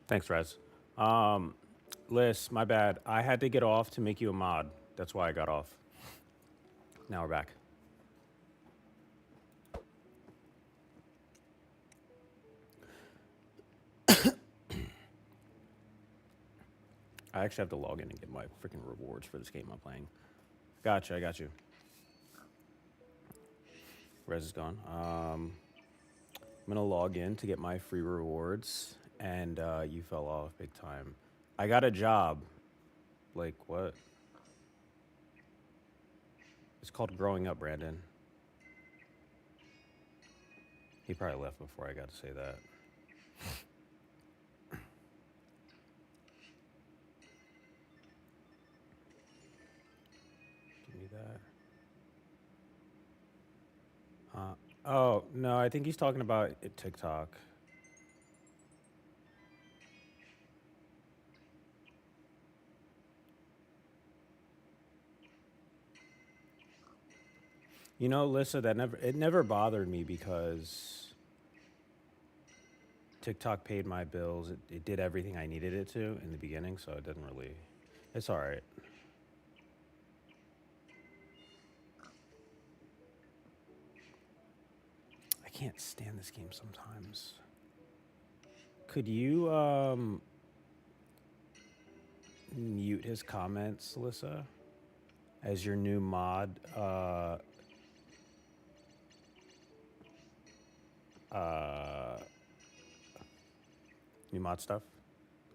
Thanks, Rez. Um, Liz, my bad. I had to get off to make you a mod. That's why I got off. Now we're back. I actually have to log in and get my freaking rewards for this game I'm playing. Gotcha, I got you. Rez is gone. I'm gonna log in to get my free rewards, and you fell off big time. I got a job. Like what? It's called growing up, Brandon. He probably left before I got to say that. Give me that. Oh no, I think he's talking about TikTok. You know, Lissa, that never bothered me because TikTok paid my bills. It did everything I needed it to in the beginning, so it didn't really. It's all right. I can't stand this game sometimes. Could you mute his comments, Lissa, as your new mod? Uh, New mod stuff.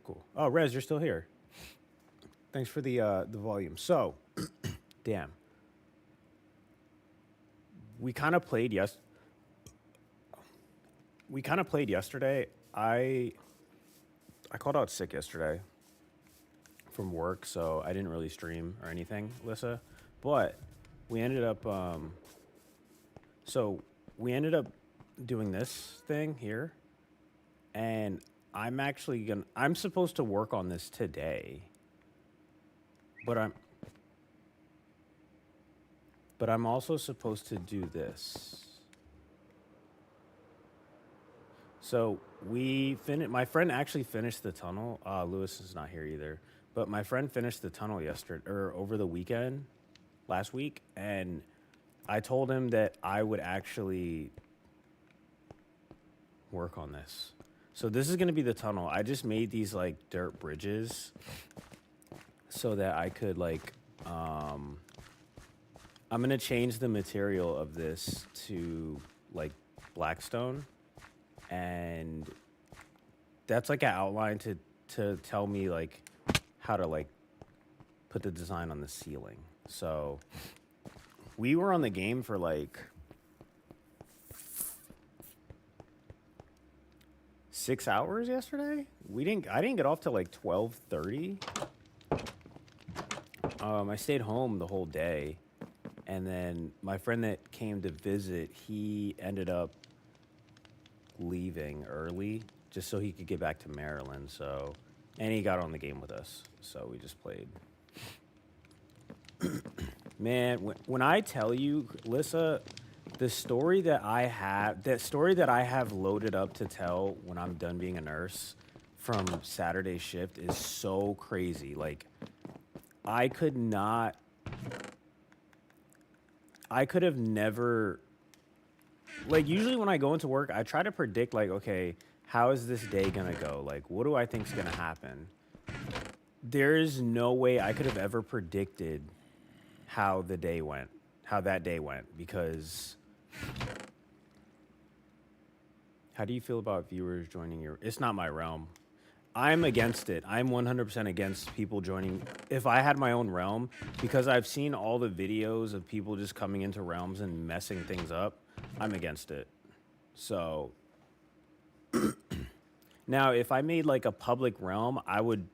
Cool. Oh, Rez, you're still here. Thanks for the volume. So, damn, we kind of played we kind of played yesterday. I called out sick yesterday from work, so I didn't really stream or anything, Lissa. But we ended up so we ended up doing this thing here, and I'm supposed to work on this today, but I'm also supposed to do this. So my friend actually finished the tunnel. Lewis is not here either, but my friend finished the tunnel yesterday or over the weekend, last week, and I told him that I would actually work on this. So this is gonna be the tunnel. I just made these like dirt bridges so that I could like I'm gonna change the material of this to like blackstone, and that's like an outline to tell me like how to like put the design on the ceiling. So we were on the game for like 6 hours yesterday. I didn't get off till like 12:30. I stayed home the whole day, and then my friend that came to visit, he ended up leaving early just so he could get back to Maryland. So, and he got on the game with us, so we just played. Man, when I tell you, Lissa, that story that I have loaded up to tell when I'm done being a nurse from Saturday shift is so crazy. Like, I could not, I could have never, like, usually when I go into work, I try to predict, like, okay, how is this day gonna go? Like, what do I think's gonna happen? There is no way I could have ever predicted how the day went, how that day went, because how do you feel about viewers joining your? It's not my realm. I'm against it. I'm 100% against people joining. If I had my own realm, because I've seen all the videos of people just coming into realms and messing things up, I'm against it. So now, if I made like a public realm, I would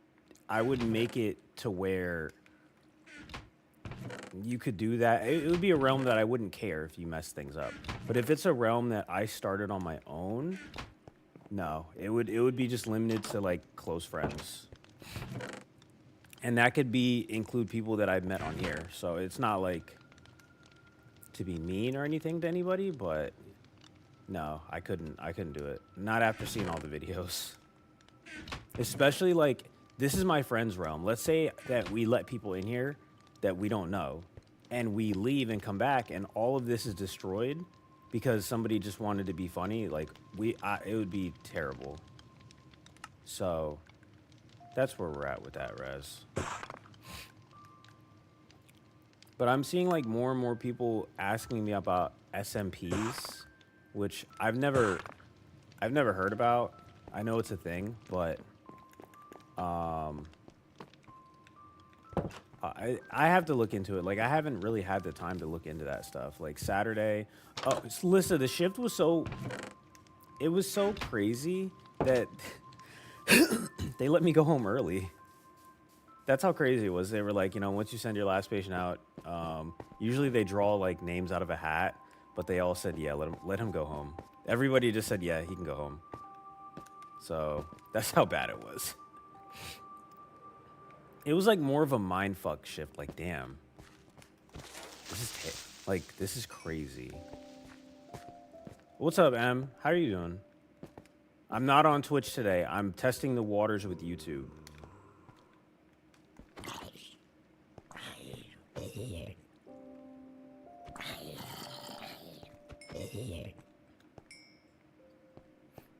make it to where you could do that. It would be a realm that I wouldn't care if you mess things up. But if it's a realm that I started on my own, no, it would be just limited to like close friends, and that could be include people that I've met on here. So it's not like to be mean or anything to anybody, but no, I couldn't do it. Not after seeing all the videos. Especially like this is my friend's realm. Let's say that we let people in here that we don't know, and we leave and come back, and all of this is destroyed because somebody just wanted to be funny. Like it would be terrible. So that's where we're at with that, Rez. But I'm seeing like more and more people asking me about SMPs, which I've never heard about. I know it's a thing, but I have to look into it. Like I haven't really had the time to look into that stuff. Like Saturday, oh, listen, the shift was so crazy that they let me go home early. That's how crazy it was. They were like, once you send your last patient out, usually they draw like names out of a hat, but they all said, yeah, let him go home. Everybody just said, yeah, he can go home. So that's how bad it was. It was like more of a mind fuck shift. Like, damn, this is crazy. What's up, Em? How are you doing? I'm not on Twitch today. I'm testing the waters with YouTube.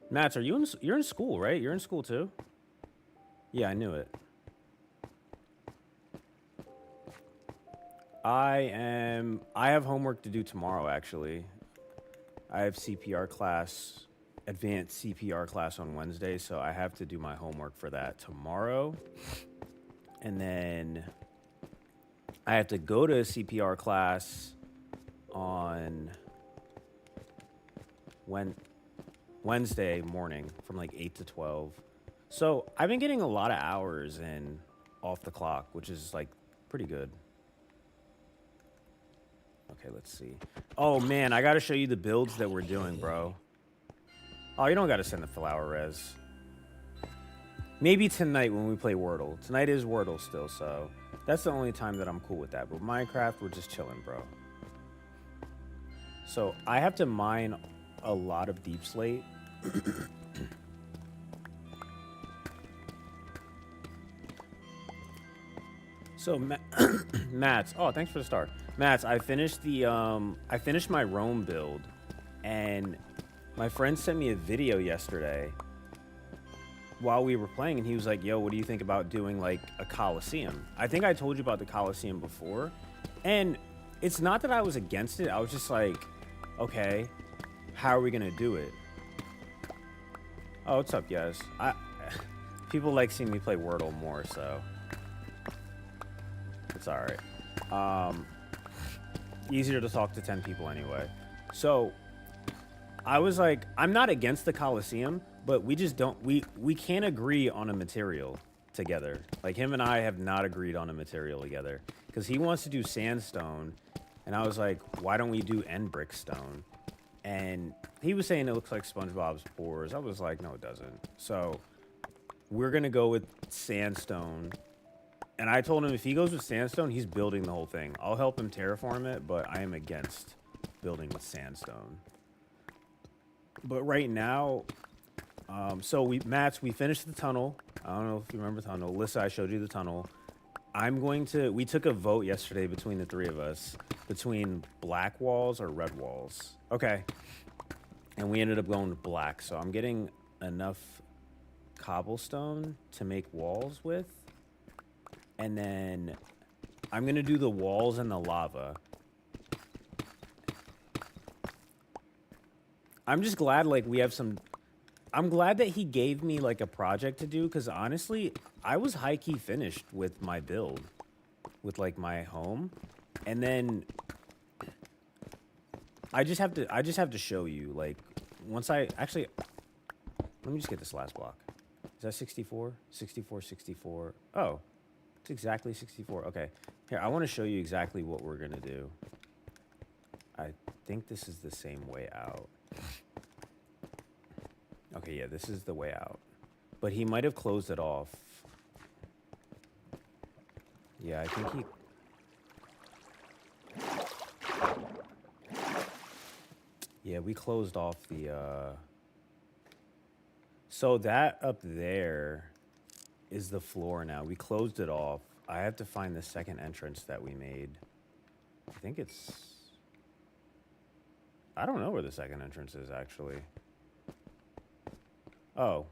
Mats, you're in school, right? You're in school too? Yeah, I knew it. I have homework to do tomorrow, actually. I have CPR class, advanced CPR class on Wednesday, so I have to do my homework for that tomorrow. And then I have to go to a CPR class on Wednesday morning from like 8 to 12. So I've been getting a lot of hours in off the clock, which is like pretty good. Okay, let's see. Oh man, I gotta show you the builds that we're doing, bro. Oh, you don't gotta send the flower, Rez. Maybe tonight when we play Wordle. Tonight is Wordle still, so that's the only time that I'm cool with that. But Minecraft, we're just chilling, bro. So I have to mine a lot of deep slate. So Mats, oh, thanks for the star. Mats, I finished my Rome build, and my friend sent me a video yesterday while we were playing, and he was like, yo, what do you think about doing like a Coliseum? I think I told you about the Coliseum before, and it's not that I was against it. I was just like, okay, how are we gonna do it? Oh, what's up, guys? People like seeing me play Wordle more, so it's all right. Easier to talk to 10 people anyway. So I was like, I'm not against the Coliseum, but we just don't, we can't agree on a material together. Like him and I have not agreed on a material together because he wants to do sandstone. And I was like, why don't we do end brickstone? And he was saying it looks like SpongeBob's pores. I was like, no, it doesn't. So we're going to go with sandstone. And I told him if he goes with sandstone, he's building the whole thing. I'll help him terraform it, but I am against building with sandstone. But right now, we finished the tunnel. I don't know if you remember the tunnel. Alyssa, I showed you the tunnel. We took a vote yesterday between the three of us, between black walls or red walls. Okay. And we ended up going with black. So I'm getting enough cobblestone to make walls with. And then I'm going to do the walls and the lava. I'm just glad, like, we have some... I'm glad that he gave me, like, a project to do, because honestly, I was high-key finished with my build, with, like, my home. And then I just have to show you, like, once I... Actually, let me just get this last block. Is that 64? 64, 64. Oh. It's exactly 64. Okay. Here, I want to show you exactly what we're going to do. I think this is the same way out. Okay, yeah, this is the way out. But he might have closed it off. Yeah, I think he... Yeah, we closed off the... So that up there... is the floor now. We closed it off. I have to find the second entrance that we made. I think it's... I don't know where the second entrance is, actually. Oh,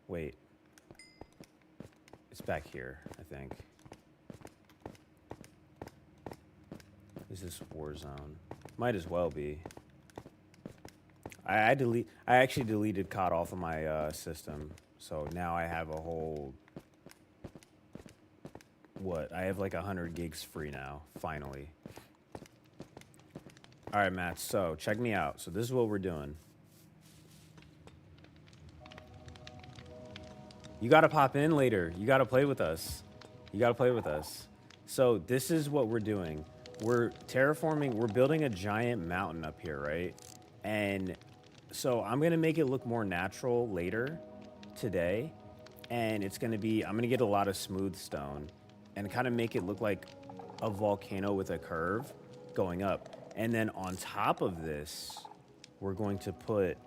wait. It's back here, I think. Is this Warzone? Might as well be. I actually deleted COD off of my system, so now I have a whole... What? I have like 100 gigs free now, finally. All right, Matt, so check me out. So this is what we're doing. You got to pop in later. You got to play with us. You got to play with us. So this is what we're doing. We're terraforming. We're building a giant mountain up here, right? And so I'm going to make it look more natural later today. And it's going to be, I'm going to get a lot of smooth stone and kind of make it look like a volcano with a curve going up. And then on top of this, we're going to put...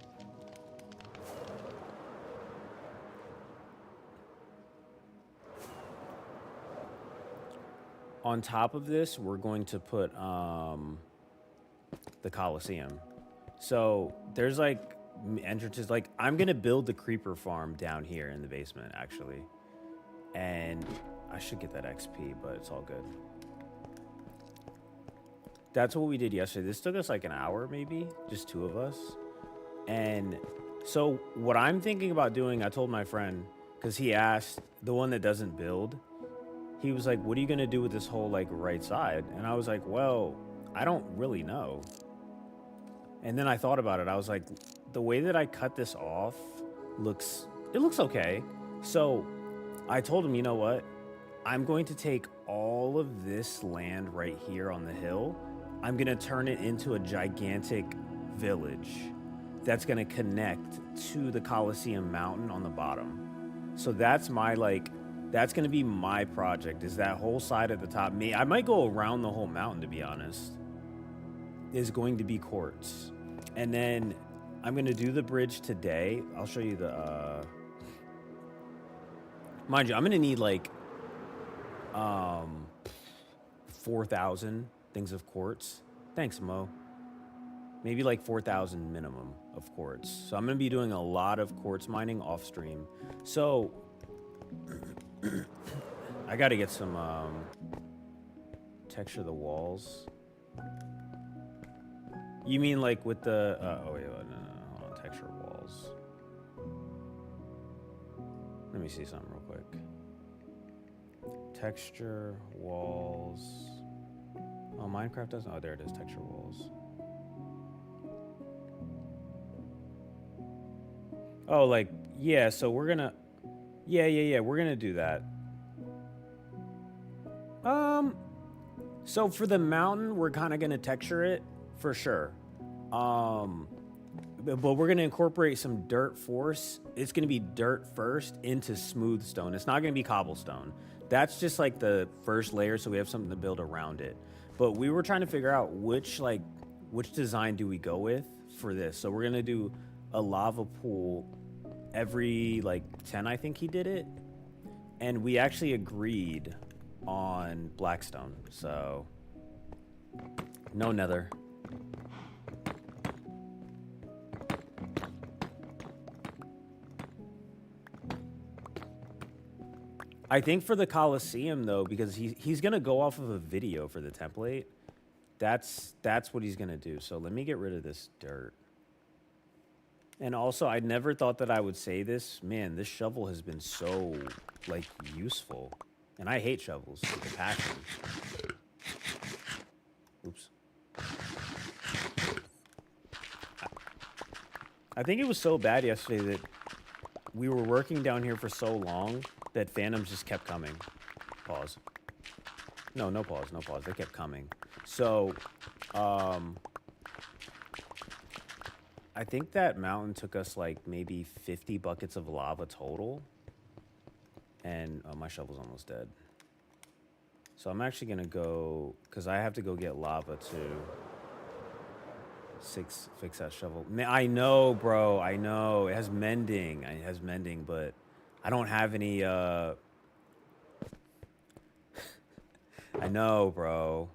On top of this, we're going to put the Coliseum. So there's like entrances. Like I'm going to build the creeper farm down here in the basement, actually. And I should get that XP, but it's all good. That's what we did yesterday. This took us like an hour, maybe, just two of us. And so what I'm thinking about doing, I told my friend, because he asked, the one that doesn't build, he was like, what are you going to do with this whole like right side? And I was like, well, I don't really know. And then I thought about it. I was like, the way that I cut this off looks okay. So I told him, you know what? I'm going to take all of this land right here on the hill. I'm going to turn it into a gigantic village that's going to connect to the Coliseum Mountain on the bottom. So that's my, like, that's going to be my project, is that whole side at the top. I might go around the whole mountain, to be honest. Is going to be quartz. And then I'm going to do the bridge today. I'll show you the... Mind you, I'm going to need, like, 4,000 things of quartz. Thanks, Mo. Maybe like 4,000 minimum of quartz. So I'm going to be doing a lot of quartz mining off stream. So I got to get some texture of the walls. You mean like with the oh wait, no, hold on, texture walls. Let me see something real quick. Texture walls. Oh, Minecraft doesn't. Oh, there it is. Texture walls. Oh, like, yeah. So we're gonna. Yeah. We're gonna do that. So for the mountain, we're kind of gonna texture it for sure. But we're gonna incorporate some dirt force. It's gonna be dirt first into smooth stone. It's not gonna be cobblestone. That's just like the first layer, so we have something to build around it. But we were trying to figure out which design do we go with for this. So we're gonna do a lava pool every like 10, I think he did it. And we actually agreed on Blackstone. So no nether. I think for the Coliseum though, because he's gonna go off of a video for the template. That's what he's gonna do. So let me get rid of this dirt. And also, I never thought that I would say this. Man, this shovel has been so like useful, and I hate shovels with a passion. Oops. I think it was so bad yesterday that we were working down here for so long that phantoms just kept coming. Pause. No pause. They kept coming. So, I think that mountain took us like maybe 50 buckets of lava total. And my shovel's almost dead. So I'm actually gonna go, because I have to go get lava to fix that shovel. I know, bro, I know. It has mending, but I don't have any I know, bro.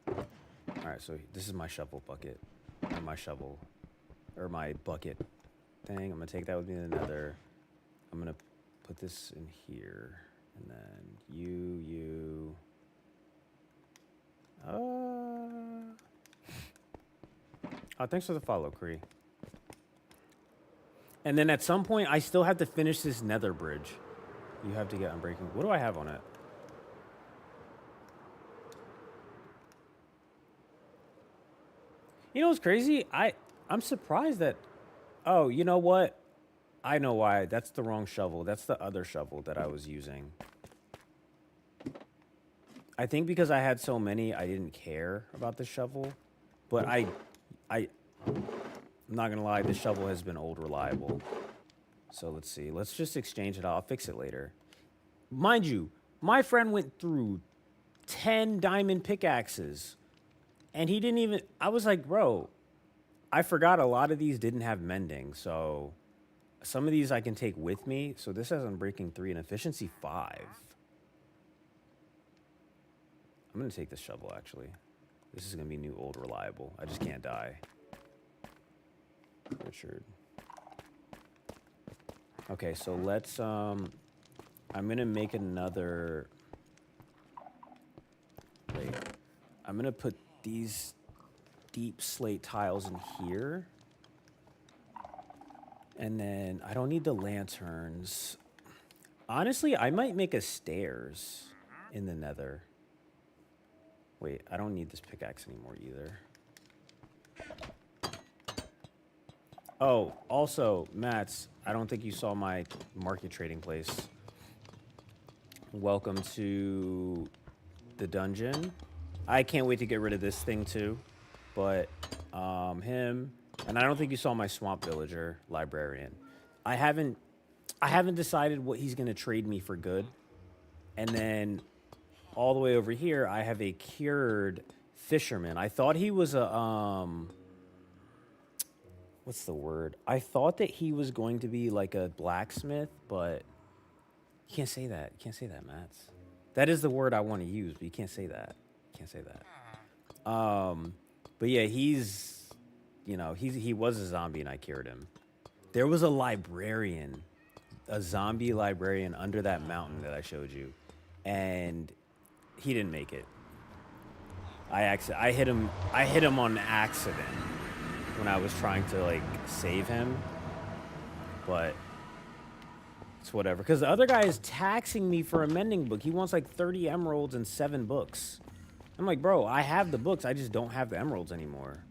Alright, so this is my shovel bucket. Or my shovel. Or my bucket thing. I'm gonna take that with me to the nether. I'm gonna put this in here. And then you. Oh, thanks for the follow, Kree. And then at some point, I still have to finish this nether bridge. You have to get Unbreaking. What do I have on it? You know what's crazy? I'm surprised that... Oh, you know what? I know why. That's the wrong shovel. That's the other shovel that I was using. I think because I had so many, I didn't care about the shovel. But I'm not gonna lie, this shovel has been old reliable. So let's see. Let's just exchange it. I'll fix it later. Mind you, my friend went through 10 diamond pickaxes. And he didn't even... I was like, bro, I forgot a lot of these didn't have mending. So some of these I can take with me. So this has Unbreaking 3 and Efficiency 5. I'm going to take this shovel, actually. This is going to be new, old, reliable. I just can't die. Richard. Okay, so let's... I'm going to make another... Wait. I'm going to put these deep slate tiles in here. And then I don't need the lanterns. Honestly, I might make a stairs in the nether. Wait, I don't need this pickaxe anymore either. Oh, also, Mats, I don't think you saw my market trading place. Welcome to the dungeon. I can't wait to get rid of this thing too. But him, and I don't think you saw my swamp villager librarian. I haven't decided what he's gonna trade me for good. And then all the way over here, I have a cured fisherman. I thought he was a what's the word? I thought that he was going to be like a blacksmith, but you can't say that. You can't say that, Mats. That is the word I want to use, but you can't say that. You can't say that. But yeah, he's, you know, he was a zombie and I cured him. There was a librarian, a zombie librarian under that mountain that I showed you, and he didn't make it. I hit him on accident when I was trying to like save him, but it's whatever. Because the other guy is taxing me for a mending book. He wants like 30 emeralds and 7 books. I'm like, bro, I have the books. I just don't have the emeralds anymore.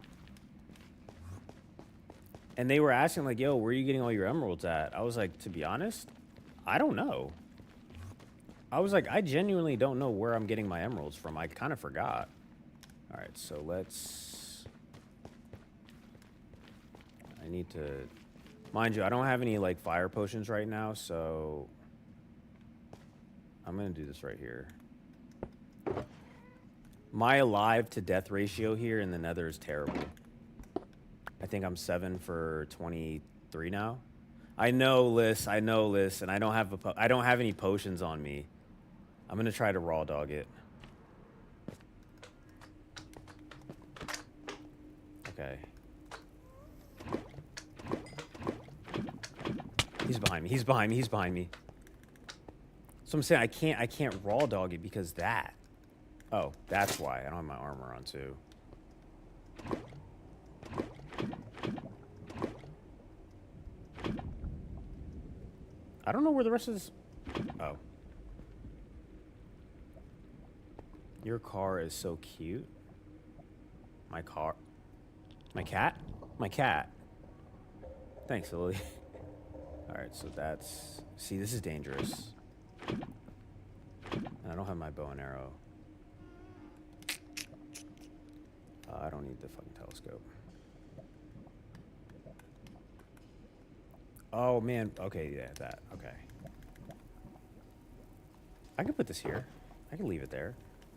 And they were asking like, yo, where are you getting all your emeralds at? I was like, to be honest, I don't know. I was like, I genuinely don't know where I'm getting my emeralds from. I kind of forgot. All right, so let's... I need to... Mind you, I don't have any, like, fire potions right now, so... I'm going to do this right here. My alive to death ratio here in the nether is terrible. I think I'm 7 for 23 now. I know, Liz, and I don't have any potions on me. I'm going to try to raw dog it. Okay. He's behind me. So I'm saying I can't raw dog it because that. Oh, that's why. I don't have my armor on too. I don't know where the rest of this... Oh. Your car is so cute. My car... My cat? My cat. Thanks, Lily. Alright, so that's... See, this is dangerous. And I don't have my bow and arrow. I don't need the fucking telescope. Oh, man. Okay, yeah, that. Okay. I can put this here. I can leave it there.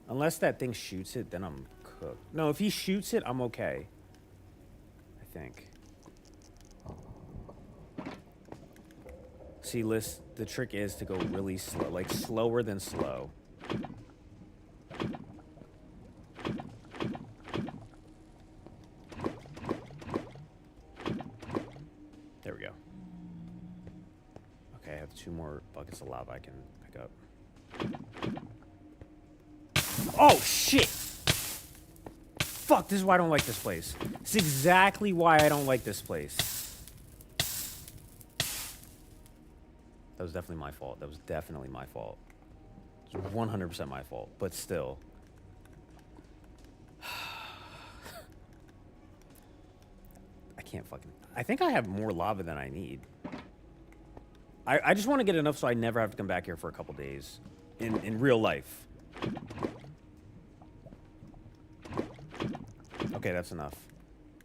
Unless that thing shoots it, then I'm cooked. No, if he shoots it, I'm okay. I think. See, Liz, the trick is to go really slow, like slower than slow. There we go. Okay, I have 2 more buckets of lava I can pick up. Oh, shit! Fuck, this is why I don't like this place. It's exactly why I don't like this place. That was definitely my fault. That was definitely my fault. It's 100% my fault, but still. I can't fucking... I think I have more lava than I need. I just want to get enough so I never have to come back here for a couple days. In real life. Okay, that's enough.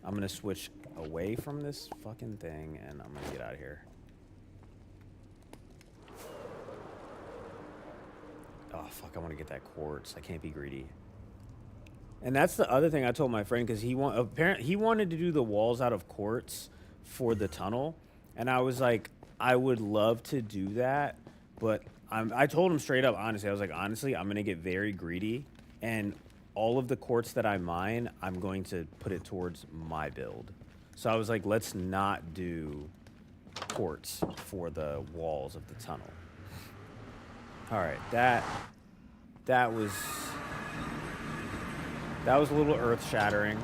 I'm going to switch away from this fucking thing, and I'm going to get out of here. Oh, fuck, I want to get that quartz. I can't be greedy. And that's the other thing I told my friend, because he wanted to do the walls out of quartz for the tunnel. And I was like, I would love to do that, but I told him straight up, honestly, I was like, honestly, I'm going to get very greedy, and all of the quartz that I mine, I'm going to put it towards my build. So I was like, let's not do quartz for the walls of the tunnel. All right, that was a little earth-shattering.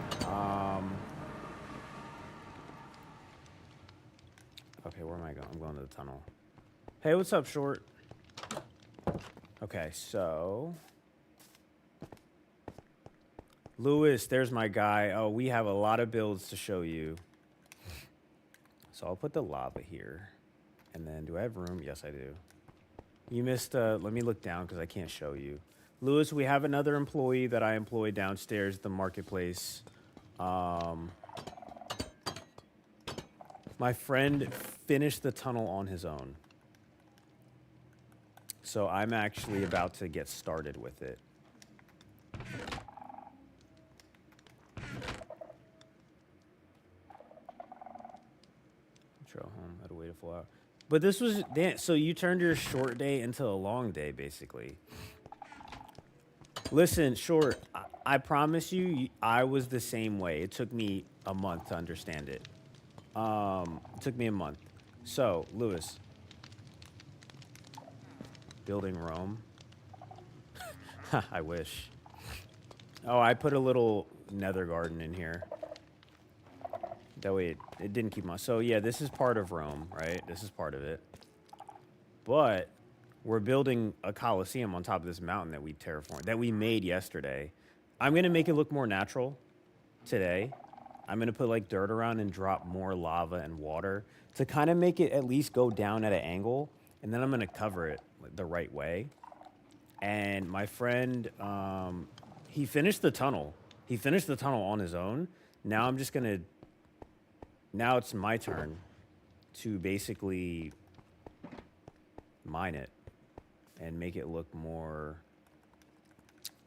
Okay, where am I going? I'm going to the tunnel. Hey, what's up, Short? Okay, so... Lewis, there's my guy. Oh, we have a lot of builds to show you. So I'll put the lava here. And then, do I have room? Yes, I do. You missed, let me look down because I can't show you. Lewis, we have another employee that I employ downstairs at the marketplace. My friend finished the tunnel on his own. So I'm actually about to get started with it. Trail home, had a way to flow out. But this was, so you turned your short day into a long day, basically. Listen, Short, I promise you, I was the same way. It took me a month to understand it. It took me a month. So, Lewis. Building Rome. I wish. Oh, I put a little nether garden in here. That way it didn't keep my... So, yeah, this is part of Rome, right? This is part of it. But we're building a Colosseum on top of this mountain that we terraformed, that we made yesterday. I'm going to make it look more natural today. I'm going to put, like, dirt around and drop more lava and water to kind of make it at least go down at an angle. And then I'm going to cover it the right way. And my friend, he finished the tunnel. He finished the tunnel on his own. Now I'm just going to... Now it's my turn to basically mine it and make it look more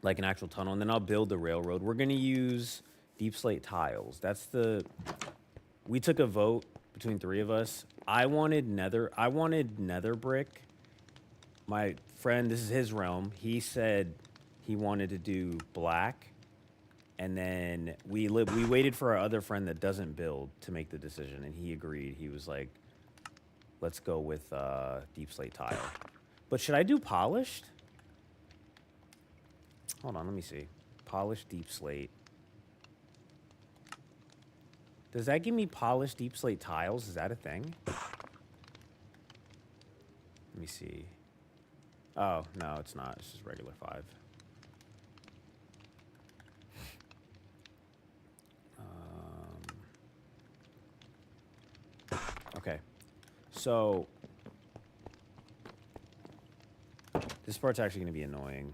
like an actual tunnel. And then I'll build the railroad. We're going to use deep slate tiles. That's the... We took a vote between 3 of us. I wanted nether brick. My friend, this is his realm. He said he wanted to do black. And then we waited for our other friend that doesn't build to make the decision, and he agreed. He was like, let's go with deep slate tile. But should I do polished? Hold on, let me see. Polished deep slate. Does that give me polished deep slate tiles? Is that a thing? Let me see. Oh, no, it's not. It's just regular 5. Okay, so this part's actually going to be annoying,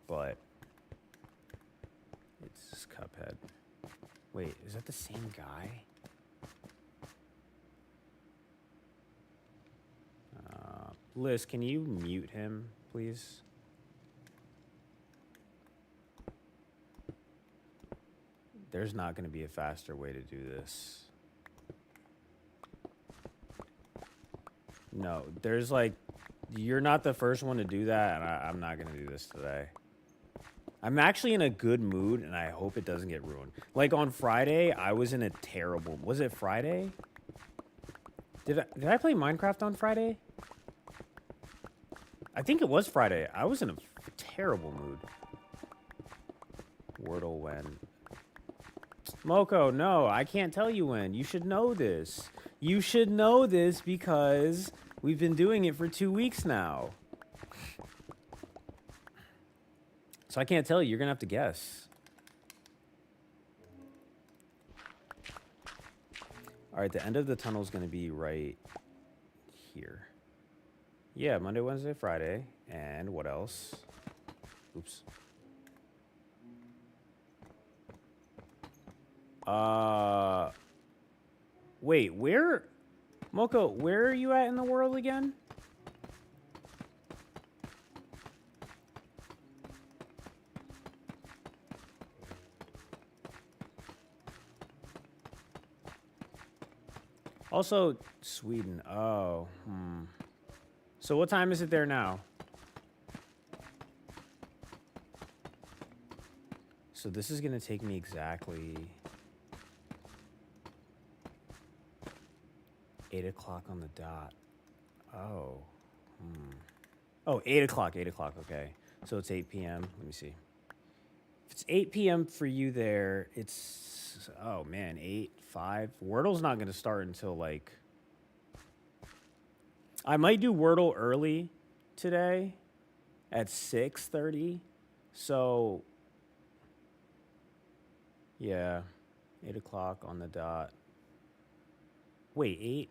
but it's Cuphead. Wait, is that the same guy? Liz, can you mute him, please? There's not going to be a faster way to do this. No, there's like, you're not the first one to do that, and I'm not gonna do this today. I'm actually in a good mood, and I hope it doesn't get ruined. Like on Friday, I was in a terrible. Was it Friday? Did I play Minecraft on Friday? I think it was Friday. I was in a terrible mood. Wordle when. Moko, no, I can't tell you when. You should know this. You should know this because we've been doing it for 2 weeks now. So I can't tell you. You're going to have to guess. All right, the end of the tunnel is going to be right here. Yeah, Monday, Wednesday, Friday. And what else? Oops. Wait, where? Moko, where are you at in the world again? Also, Sweden. Oh, So what time is it there now? So this is going to take me exactly 8 o'clock on the dot. Oh. Oh, 8 o'clock, 8 o'clock, okay. So it's 8 p.m. Let me see. If it's 8 p.m. for you there, it's, oh man, 8, 5. Wordle's not going to start until like, I might do Wordle early today at 6:30. So, yeah, 8 o'clock on the dot. Wait, 8?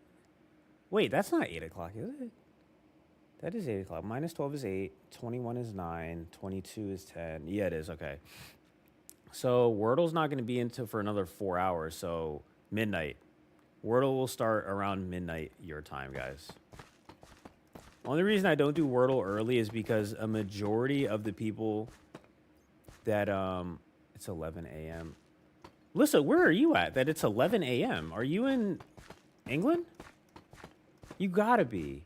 Wait, that's not 8 o'clock, is it? That is 8 o'clock. Minus 12 is 8. 21 is 9. 22 is 10. Yeah, it is. Okay. So Wordle's not going to be into for another 4 hours. So midnight. Wordle will start around midnight your time, guys. Only reason I don't do Wordle early is because a majority of the people that it's 11 a.m. Lisa, where are you at? That it's 11 a.m. Are you in England? You gotta be.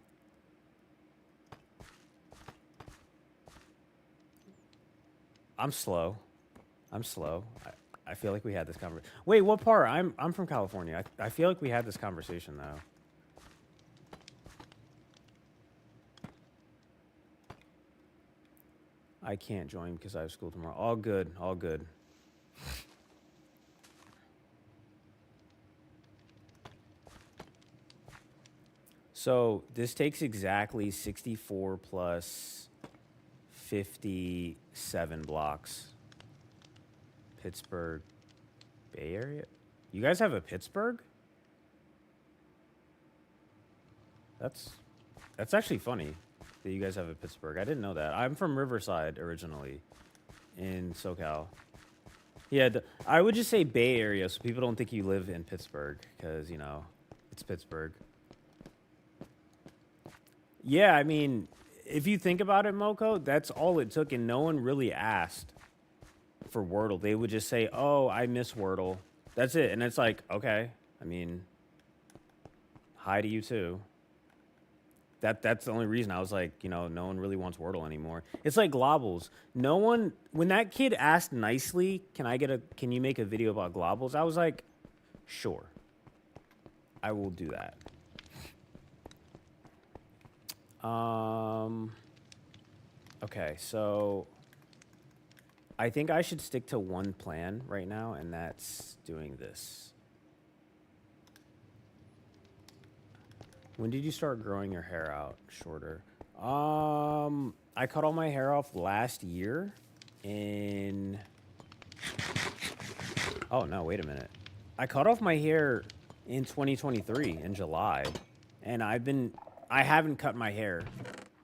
I'm slow. I'm slow. I feel like we had this conversation. Wait, what part? I'm from California. I feel like we had this conversation though. I can't join because I have school tomorrow. All good. All good. So this takes exactly 64 plus 57 blocks. Pittsburgh, Bay Area? You guys have a Pittsburgh? That's actually funny that you guys have a Pittsburgh. I didn't know that. I'm from Riverside originally in SoCal. Yeah, I would just say Bay Area so people don't think you live in Pittsburgh because, you know, it's Pittsburgh. Yeah, I mean, if you think about it, Moko, that's all it took, and no one really asked for Wordle. They would just say, oh, I miss Wordle. That's it. And it's like, okay, I mean, hi to you too. That's the only reason I was like, you know, no one really wants Wordle anymore. It's like Globbles. No one, when that kid asked nicely, can you make a video about Globbles? I was like, sure, I will do that. Okay, so I think I should stick to one plan right now, and that's doing this. When did you start growing your hair out shorter? I cut all my hair off last year in... Oh, no, wait a minute. I cut off my hair in 2023 in July, and I haven't cut my hair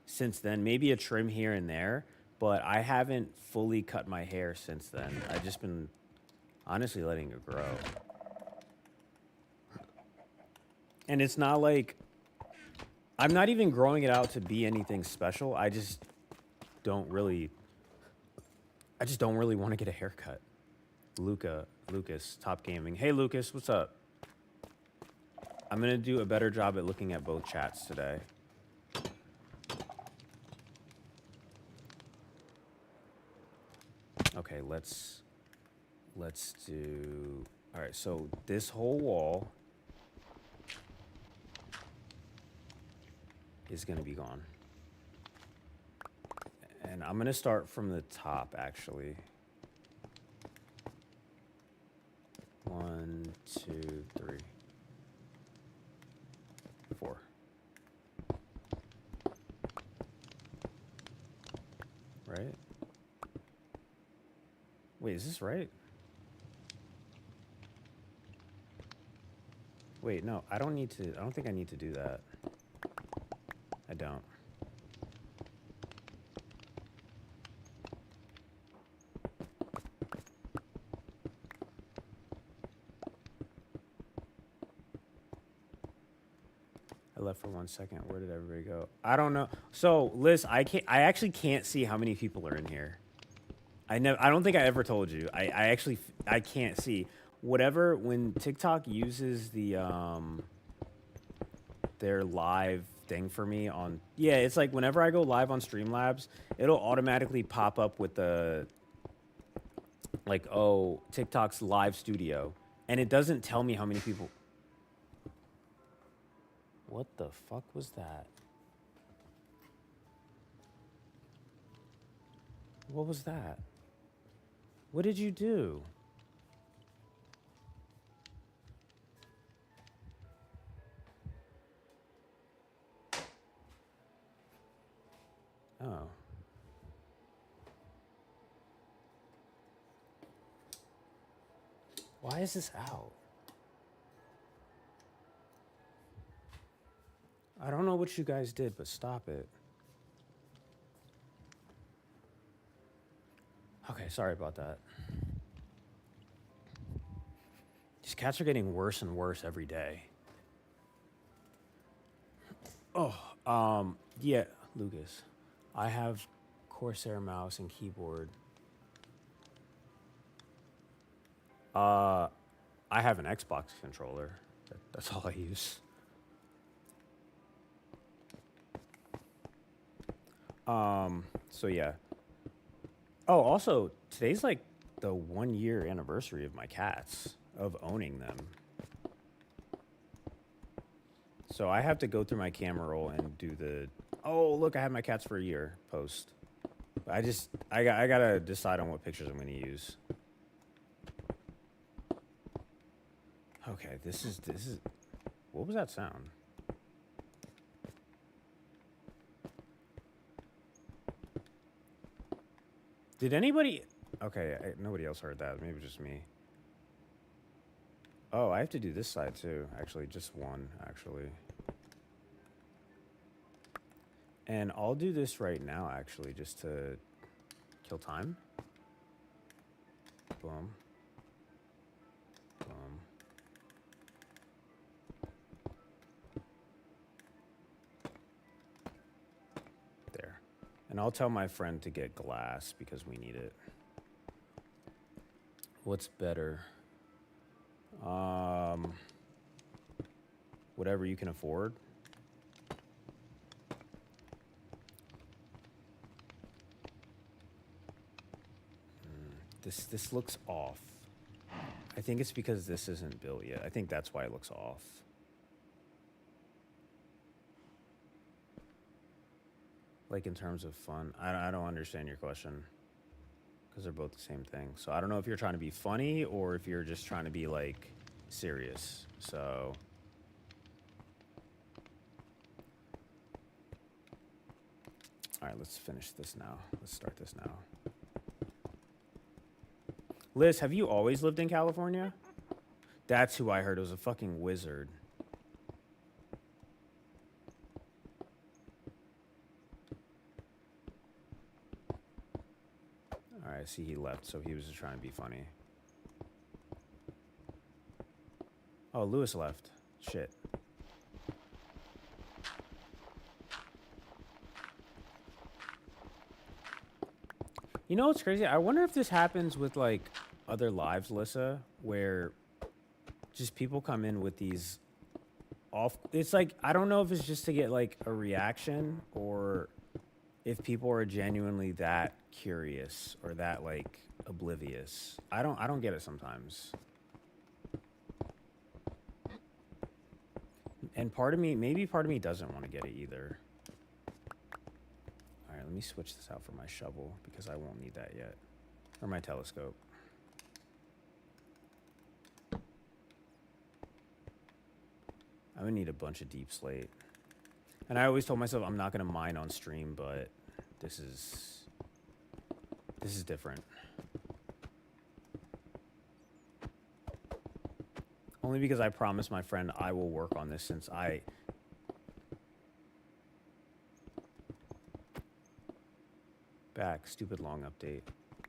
since then. Maybe a trim here and there, but I haven't fully cut my hair since then. I've just been honestly letting it grow. And it's not like, I'm not even growing it out to be anything special. I just don't really want to get a haircut. Lucas, Top Gaming. Hey, Lucas, what's up? I'm going to do a better job at looking at both chats today. Okay, let's do. All right, so this whole wall is gonna be gone, and I'm gonna start from the top actually. 1, 2, 3, 4. Right? Wait, is this right? Wait, no, I don't need to. I don't think I need to do that. I don't. I left for 1 second. Where did everybody go? I don't know. So, Liz, I actually can't see how many people are in here. I don't think I ever told you. I actually I can't see. Whatever when TikTok uses the their live thing for me on, yeah, it's like whenever I go live on Streamlabs, it'll automatically pop up with the like, oh, TikTok's live studio, and it doesn't tell me how many people. What the fuck was that? What was that? What did you do? Oh. Why is this out? I don't know what you guys did, but stop it. Okay, sorry about that. These cats are getting worse and worse every day. Oh, yeah, Lucas. I have Corsair mouse and keyboard. I have an Xbox controller. That's all I use. So yeah. Oh, also, today's like the 1 year anniversary of my cats, of owning them. So I have to go through my camera roll and do the, oh, look, I had my cats for a year post. I gotta decide on what pictures I'm gonna use. Okay, this is, what was that sound? Did anybody, okay, nobody else heard that, maybe just me. Oh, I have to do this side too, actually, just one, actually. And I'll do this right now, actually, just to kill time. Boom. Boom. There. And I'll tell my friend to get glass because we need it. What's better? Whatever you can afford. This looks off. I think it's because this isn't built yet. I think that's why it looks off. Like in terms of fun, I don't understand your question because they're both the same thing. So I don't know if you're trying to be funny or if you're just trying to be like serious. So all right, let's finish this now. Let's start this now. Liz, have you always lived in California? That's who I heard was a fucking wizard. All right, see, he left, so he was just trying to be funny. Oh, Lewis left. Shit. You know what's crazy? I wonder if this happens with like other lives, Lissa, where just people come in with these off. It's like, I don't know if it's just to get like a reaction or if people are genuinely that curious or that like oblivious. I don't get it sometimes. And maybe part of me doesn't want to get it either. All right, let me switch this out for my shovel because I won't need that yet. Or my telescope. I would need a bunch of deep slate. And I always told myself I'm not going to mine on stream, but this is different. Only because I promised my friend I will work on this since Back, stupid long update.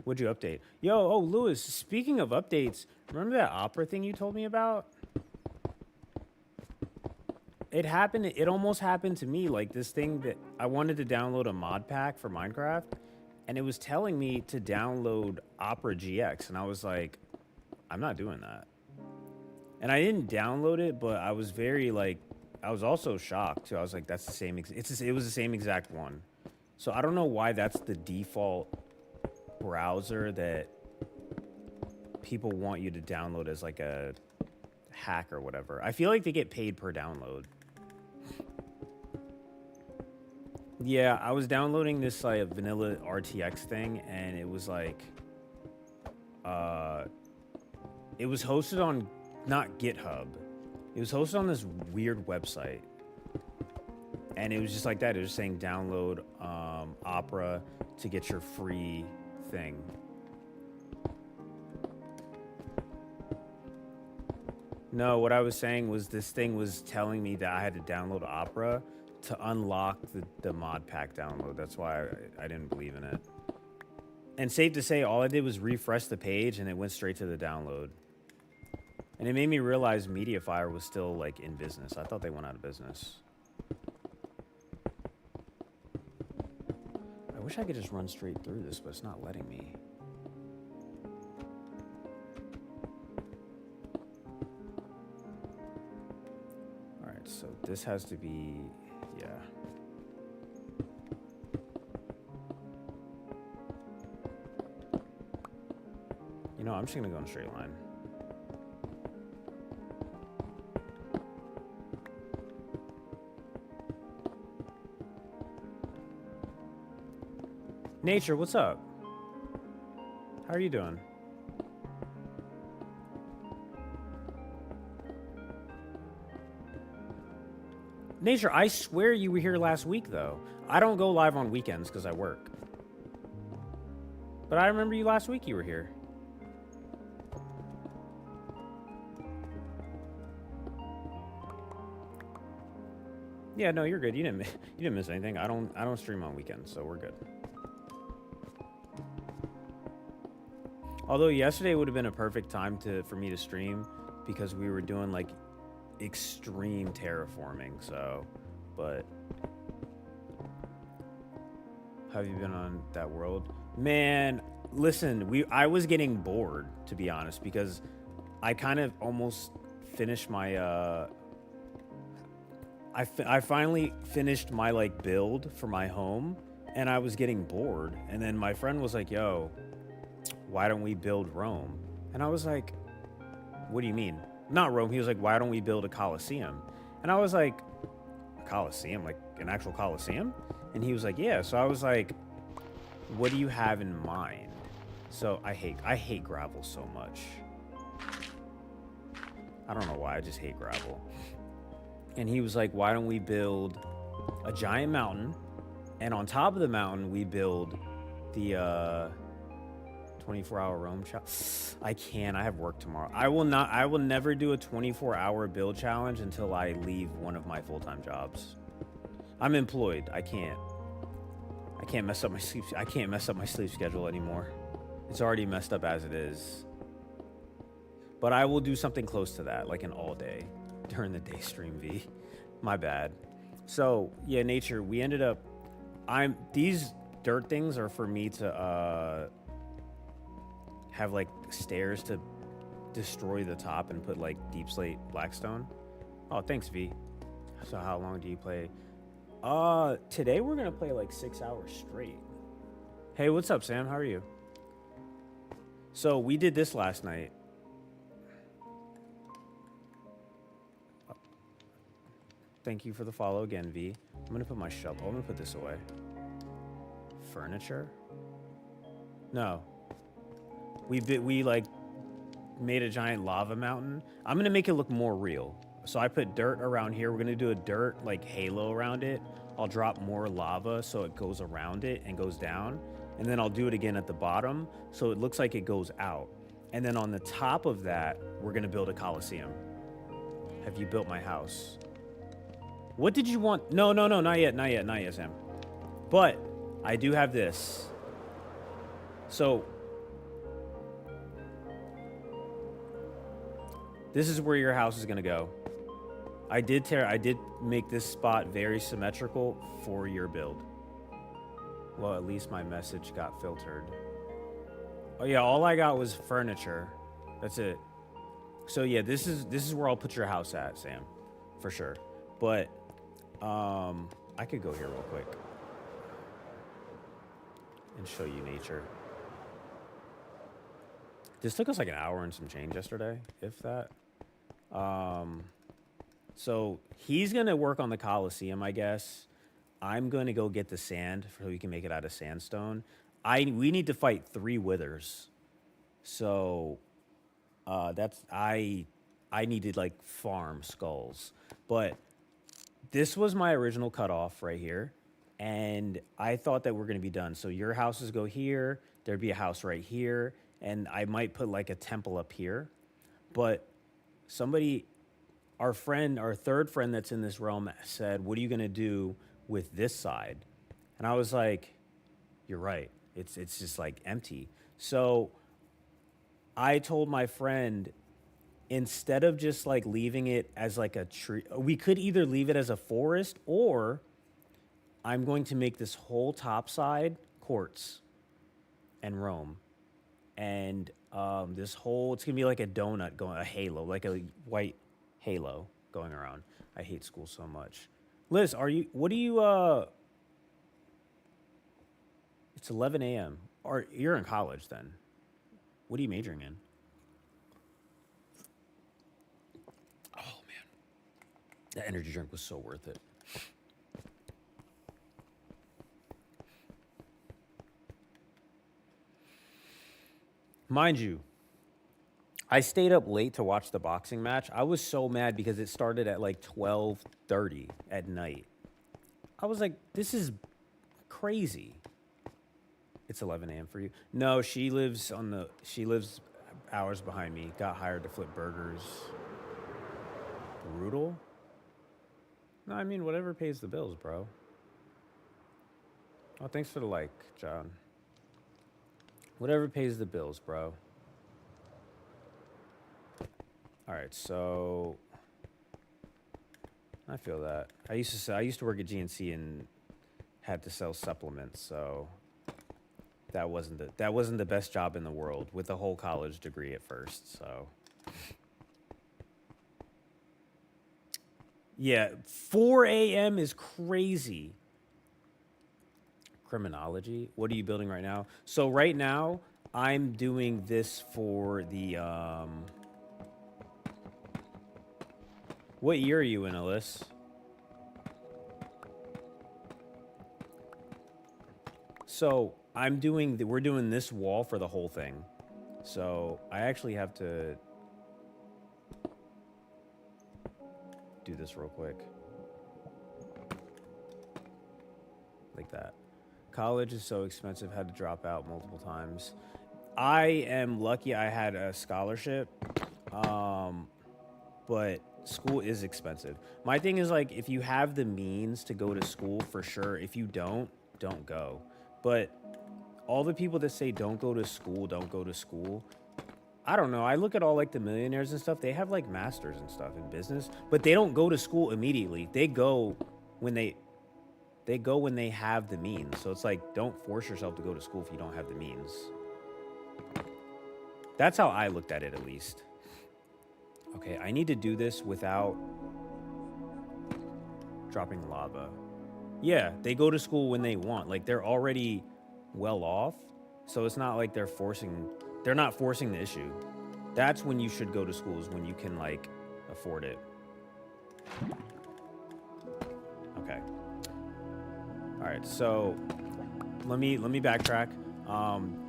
What'd you update? Yo, oh, Lewis, speaking of updates, remember that opera thing you told me about? It almost happened to me, like this thing that I wanted to download a mod pack for Minecraft, and it was telling me to download Opera GX, and I was like, I'm not doing that. And I didn't download it, but I was I was also shocked too. I was like, that's the same, it was the same exact one. So I don't know why that's the default browser that people want you to download as like a hack or whatever. I feel like they get paid per download. Yeah, I was downloading this like vanilla RTX thing, and it was like, it was hosted on not GitHub. It was hosted on this weird website, and it was just like that. It was saying download Opera to get your free thing. No, what I was saying was this thing was telling me that I had to download Opera to unlock the mod pack download. That's why I didn't believe in it. And safe to say, all I did was refresh the page and it went straight to the download. And it made me realize Mediafire was still like in business. I thought they went out of business. I wish I could just run straight through this, but it's not letting me. All right, so this has to be, yeah. You know, I'm just gonna go in a straight line. Nature, what's up? How are you doing? Nature, I swear you were here last week, though. I don't go live on weekends because I work. But I remember you last week you were here. Yeah, no, you're good. You didn't miss anything. I don't stream on weekends, so we're good. Although yesterday would have been a perfect time for me to stream because we were doing like extreme terraforming. So, but have you been on that world? Man, listen, I was getting bored, to be honest, because I kind of almost finished my I finally finished my like build for my home, and I was getting bored. And then my friend was like, "Yo, why don't we build Rome?" And I was like, "What do you mean?" Not Rome. He was like, "Why don't we build a Colosseum?" And I was like, "A Colosseum? Like an actual Colosseum?" And he was like, "Yeah." So I was like, "What do you have in mind?" So I hate gravel so much. I don't know why. I just hate gravel. And he was like, "Why don't we build a giant mountain, and on top of the mountain we build the 24-hour Rome challenge." I have work tomorrow. I will never do a 24-hour build challenge until I leave one of my full-time jobs. I'm employed. I can't mess up my sleep schedule anymore. It's already messed up as it is. But I will do something close to that, like an all day during the day stream, V. My bad. So yeah, Nature, we ended up these dirt things are for me to have like stairs to destroy the top and put like deep slate blackstone. Oh, thanks, V. So how long do you play? Today we're gonna play like 6 hours straight. Hey, what's up, Sam? How are you? So we did this last night. Thank you for the follow again, V. I'm gonna put my shovel. I'm gonna put this away. Furniture? No. We like made a giant lava mountain. I'm gonna make it look more real. So I put dirt around here. We're gonna do a dirt like halo around it. I'll drop more lava so it goes around it and goes down. And then I'll do it again at the bottom so it looks like it goes out. And then on the top of that, we're gonna build a coliseum. Have you built my house? What did you want? No, not yet, Sam. But I do have this. So this is where your house is gonna go. I did make this spot very symmetrical for your build. Well, at least my message got filtered. Oh yeah, all I got was furniture. That's it. So yeah, this is where I'll put your house at, Sam, for sure. But I could go here real quick and show you nature. This took us like an hour and some change yesterday, if that. So he's gonna work on the Coliseum, I guess. I'm gonna go get the sand so we can make it out of sandstone. We need to fight 3 withers. So I need to like farm skulls. But this was my original cutoff right here. And I thought that we're gonna be done. So your houses go here, there'd be a house right here, and I might put like a temple up here. But our third friend that's in this realm said, what are you gonna do with this side? And I was like, you're right. It's just like empty. So I told my friend, instead of just like leaving it as like a tree, we could either leave it as a forest, or I'm going to make this whole top side quartz and Rome. And it's gonna be like a donut a halo, like a white halo going around. I hate school so much. Liz, it's 11 a.m. You're in college then. What are you majoring in? Oh man, that energy drink was so worth it. Mind you, I stayed up late to watch the boxing match. I was so mad because it started at like 12:30 at night. I was like, this is crazy. It's 11 a.m. for you. No, she lives hours behind me. Got hired to flip burgers. Brutal? No, I mean, whatever pays the bills, bro. Oh, thanks for the like, John. Whatever pays the bills, bro. All right, so I feel that. I used to work at GNC and had to sell supplements, so that wasn't the best job in the world with a whole college degree at first, so. Yeah, 4 a.m. is crazy. Criminology. What are you building right now? So right now, I'm doing this for the, what year are you in, Alyss? So we're doing this wall for the whole thing. So I actually have to do this real quick. Like that. College is so expensive, had to drop out multiple times. I am lucky I had a scholarship, but school is expensive. My thing is like, if you have the means to go to school, for sure. If you don't go. But all the people that say don't go to school, I don't know. I look at all like the millionaires and stuff. They have like masters and stuff in business, but they don't go to school immediately. They go when they have the means. So it's like, don't force yourself to go to school if you don't have the means. That's how I looked at it, at least. Okay, I need to do this without dropping lava. Yeah, they go to school when they want. Like, they're already well off, so it's not like they're forcing They're not forcing the issue. That's when you should go to schools, when you can like afford it. Okay. All right. So let me backtrack.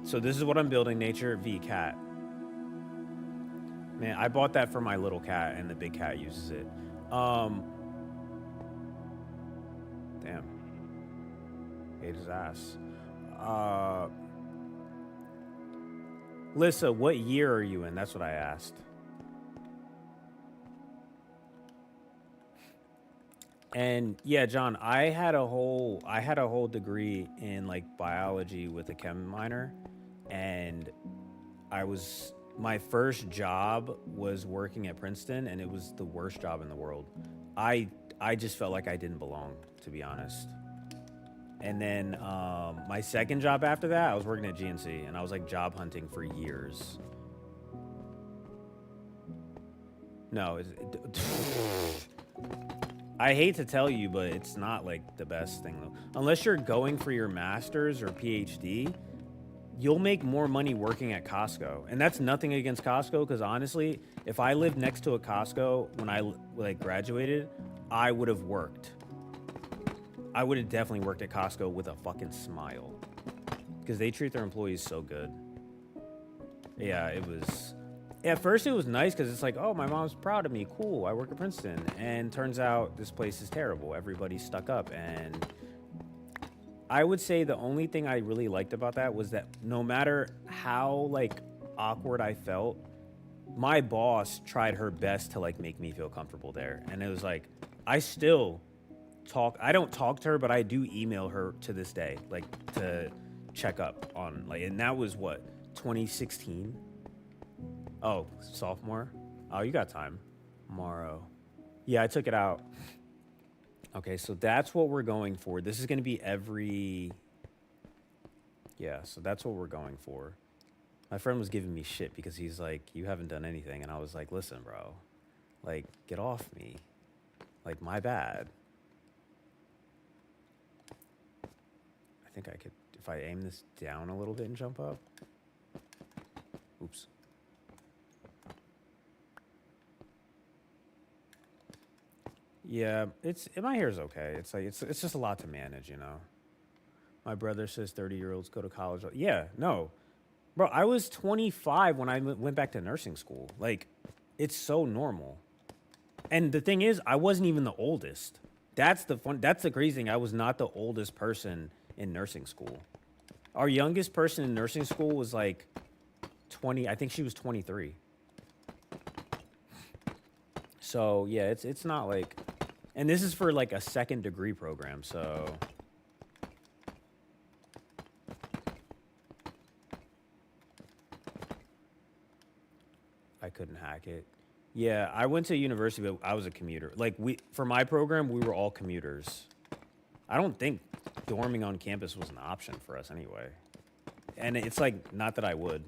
So this is what I'm building. Nature v cat. Man, I bought that for my little cat, and the big cat uses it. Damn. Ate his ass. Lissa, what year are you in? That's what I asked. And yeah, John, I had a whole degree in like biology with a chem minor, and my first job was working at Princeton, and it was the worst job in the world. I just felt like I didn't belong, to be honest. And then my second job after that, I was working at GNC, and I was like job hunting for years. No, I hate to tell you, but it's not like the best thing though. Unless you're going for your master's or PhD, you'll make more money working at Costco. And that's nothing against Costco, because honestly, if I lived next to a Costco when I like graduated, I would have worked. I would have definitely worked at Costco with a fucking smile, because they treat their employees so good. Yeah, it was. At first, it was nice because it's like, oh, my mom's proud of me. Cool, I work at Princeton. And turns out this place is terrible. Everybody's stuck up. And I would say the only thing I really liked about that was that no matter how like awkward I felt, my boss tried her best to like make me feel comfortable there. And it was like, I still I don't talk to her, but I do email her to this day, like to check up on like, and that was what, 2016? Oh, sophomore? Oh, you got time. Tomorrow. Yeah, I took it out. Okay, so that's what we're going for. This is going to be yeah, so that's what we're going for. My friend was giving me shit because he's like, you haven't done anything. And I was like, listen, bro, like, get off me. Like, my bad. I think I could, if I aim this down a little bit and jump up. Oops. Yeah, my hair's okay. It's like it's just a lot to manage, you know. My brother says 30-year-olds go to college. Yeah, no, bro. I was 25 when I went back to nursing school. Like, it's so normal. And the thing is, I wasn't even the oldest. That's the crazy thing. I was not the oldest person in nursing school. Our youngest person in nursing school was like 20. I think she was 23. So yeah, it's not like. And this is for like a second degree program, so. I couldn't hack it. Yeah, I went to university, but I was a commuter. Like for my program, we were all commuters. I don't think dorming on campus was an option for us anyway. And it's like, not that I would.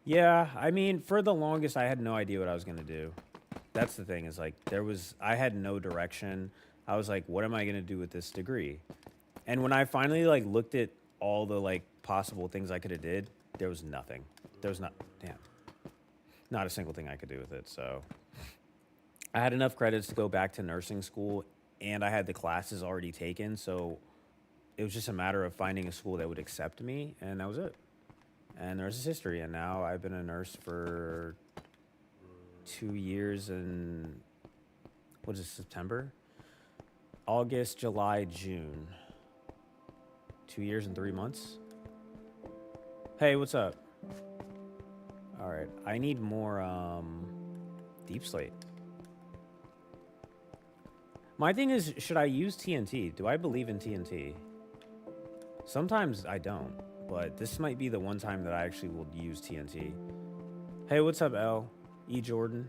Yeah, I mean, for the longest, I had no idea what I was going to do. That's the thing, is like, I had no direction. I was like, what am I going to do with this degree? And when I finally like looked at all the like possible things I could have did, there was nothing. There was not a single thing I could do with it. So I had enough credits to go back to nursing school, and I had the classes already taken. So it was just a matter of finding a school that would accept me, and that was it. And the rest is history. And now I've been a nurse for 2 years and what is it, September? August, July, June. 2 years and 3 months. Hey, what's up? All right, I need more deep slate. My thing is, should I use TNT? Do I believe in TNT? Sometimes I don't. But this might be the one time that I actually will use TNT. Hey, what's up, L? E. Jordan?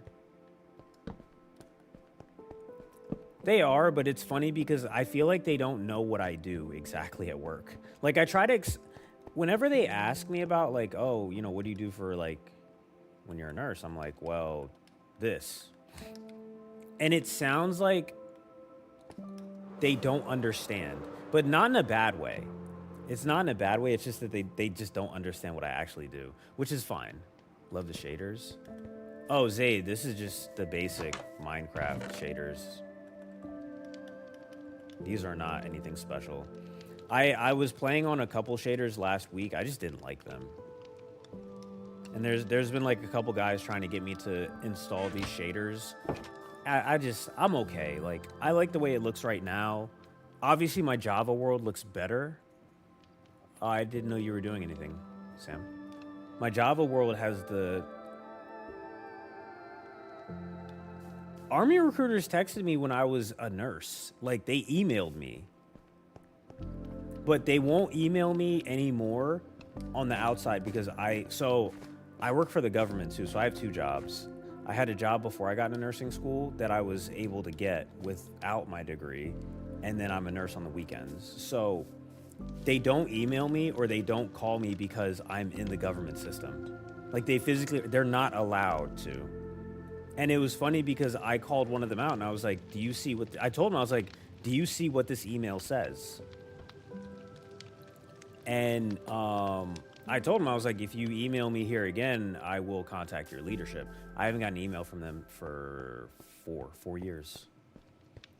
They are, but it's funny because I feel like they don't know what I do exactly at work. Like, I try to... whenever they ask me about, like, oh, you know, what do you do for, like, when you're a nurse? I'm like, well, this. And it sounds like... they don't understand, but not in a bad way. It's not in a bad way. It's just that they just don't understand what I actually do, which is fine. Love the shaders. Oh, Zayd, this is just the basic Minecraft shaders. These are not anything special. I was playing on a couple shaders last week. I just didn't like them. And there's been like a couple guys trying to get me to install these shaders. I'm okay. Like, I like the way it looks right now. Obviously, my Java world looks better. I didn't know you were doing anything, Sam. My Java world has the... Army recruiters texted me when I was a nurse. Like, they emailed me. But they won't email me anymore on the outside because I work for the government too, so I have 2 jobs. I had a job before I got into nursing school that I was able to get without my degree, and then I'm a nurse on the weekends. So they don't email me or they don't call me because I'm in the government system. Like, they're not allowed to. And it was funny because I called one of them out and I was like, do you see what, I told him, I was like, do you see what this email says? And I told him, I was like, if you email me here again, I will contact your leadership. I haven't gotten an email from them for 4 years.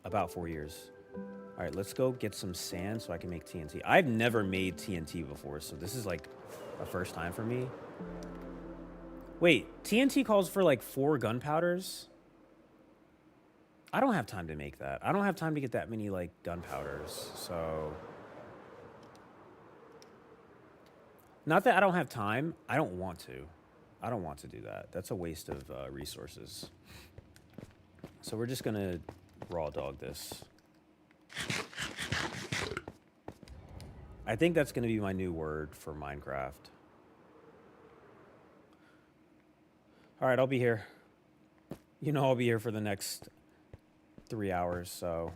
About 4 years. All right, let's go get some sand so I can make TNT. I've never made TNT before, so this is like a first time for me. Wait, TNT calls for like 4 gunpowders? I don't have time to make that. I don't have time to get that many like gunpowders, so... Not that I don't have time. I don't want to. I don't want to do that. That's a waste of resources. So we're just going to raw dog this. I think that's going to be my new word for Minecraft. All right, I'll be here. You know I'll be here for the next 3 hours, so...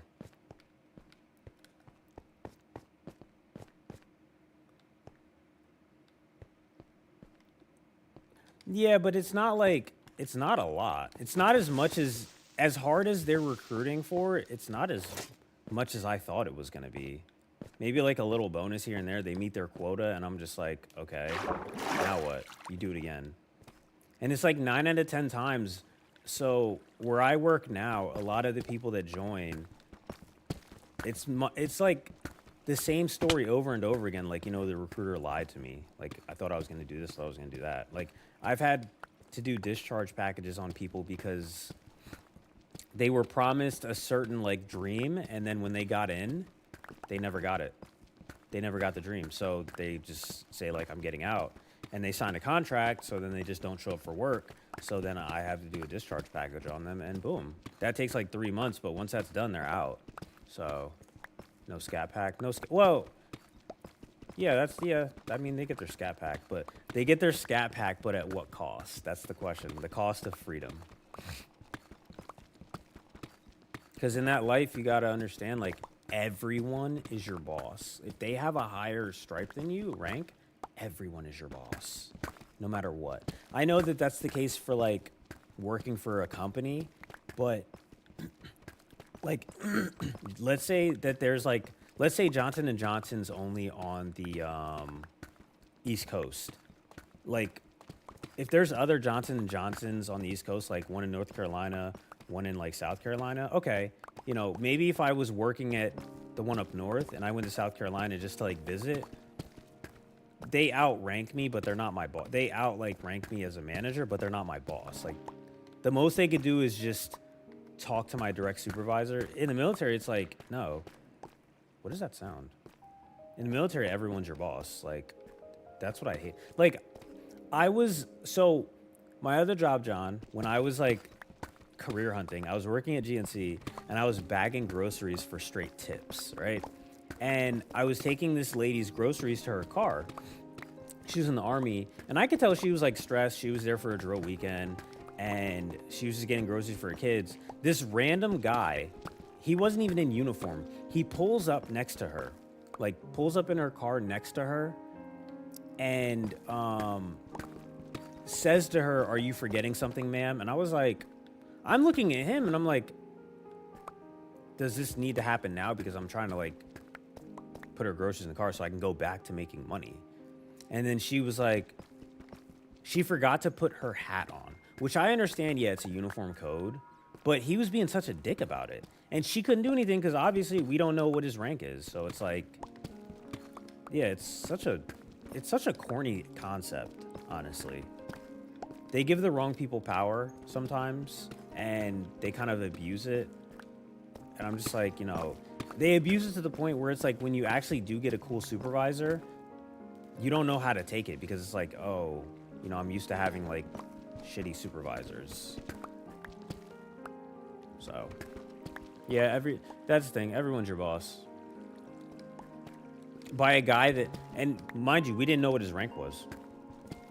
Yeah, but it's not like, it's not a lot. It's not as much as hard as they're recruiting for, it's not as much as I thought it was going to be. Maybe like a little bonus here and there. They meet their quota, and I'm just like, okay, now what? You do it again. And it's like 9 out of 10 times. So where I work now, a lot of the people that join, it's like the same story over and over again. Like, you know, the recruiter lied to me. Like, I thought I was going to do this, thought I was going to do that. Like, I've had to do discharge packages on people because they were promised a certain, like, dream, and then when they got in, they never got it. They never got the dream. So they just say, like, I'm getting out. And they sign a contract, so then they just don't show up for work. So then I have to do a discharge package on them, and boom. That takes, like, 3 months, but once that's done, they're out. So, no scat pack. Whoa! Yeah, I mean, they get their scat pack, but they get their scat pack, but at what cost? That's the question. The cost of freedom. Because in that life, you got to understand, like, everyone is your boss. If they have a higher stripe than you, rank, everyone is your boss, no matter what. I know that that's the case for, like, working for a company, but, like, let's say that there's, like, let's say Johnson & Johnson's only on the East Coast. Like, if there's other Johnson & Johnsons on the East Coast, like one in North Carolina, one in, like, South Carolina, okay. You know, maybe if I was working at the one up north and I went to South Carolina just to, like, visit, they outrank me, but they're not my boss. They rank me as a manager, but they're not my boss. Like, the most they could do is just talk to my direct supervisor. In the military, it's like, no. What does that sound? In the military, everyone's your boss. Like, that's what I hate. Like, so my other job, John, when I was, like, career hunting, I was working at GNC, and I was bagging groceries for straight tips, right? And I was taking this lady's groceries to her car. She was in the Army, and I could tell she was, like, stressed. She was there for a drill weekend, and she was just getting groceries for her kids. This random guy, he wasn't even in uniform. He pulls up next to her, like, pulls up in her car next to her, and says to her, "Are you forgetting something, ma'am?" And I was like, I'm looking at him, and I'm like, does this need to happen now? Because I'm trying to like put her groceries in the car so I can go back to making money. And then she was like, she forgot to put her hat on, which I understand. Yeah, it's a uniform code, but he was being such a dick about it. And she couldn't do anything because obviously we don't know what his rank is. So it's like, yeah, it's such a corny concept, honestly. They give the wrong people power sometimes and they kind of abuse it. And I'm just like, you know, they abuse it to the point where it's like when you actually do get a cool supervisor, you don't know how to take it because it's like, oh, you know, I'm used to having like shitty supervisors. So, yeah, that's the thing. Everyone's your boss. By a guy that, and mind you, we didn't know what his rank was.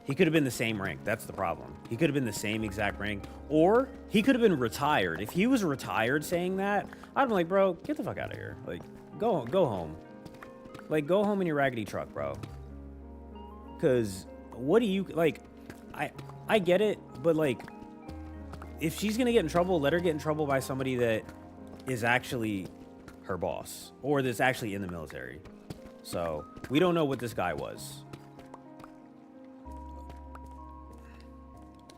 He could have been the same rank. That's the problem. He could have been the same exact rank, or he could have been retired. If he was retired saying that, I'd be like, bro, get the fuck out of here. Like, go home. Like, go home in your raggedy truck, bro. Because what do you, like, I get it, but like, if she's gonna get in trouble, let her get in trouble by somebody that is actually her boss or that's actually in the military. So we don't know what this guy was.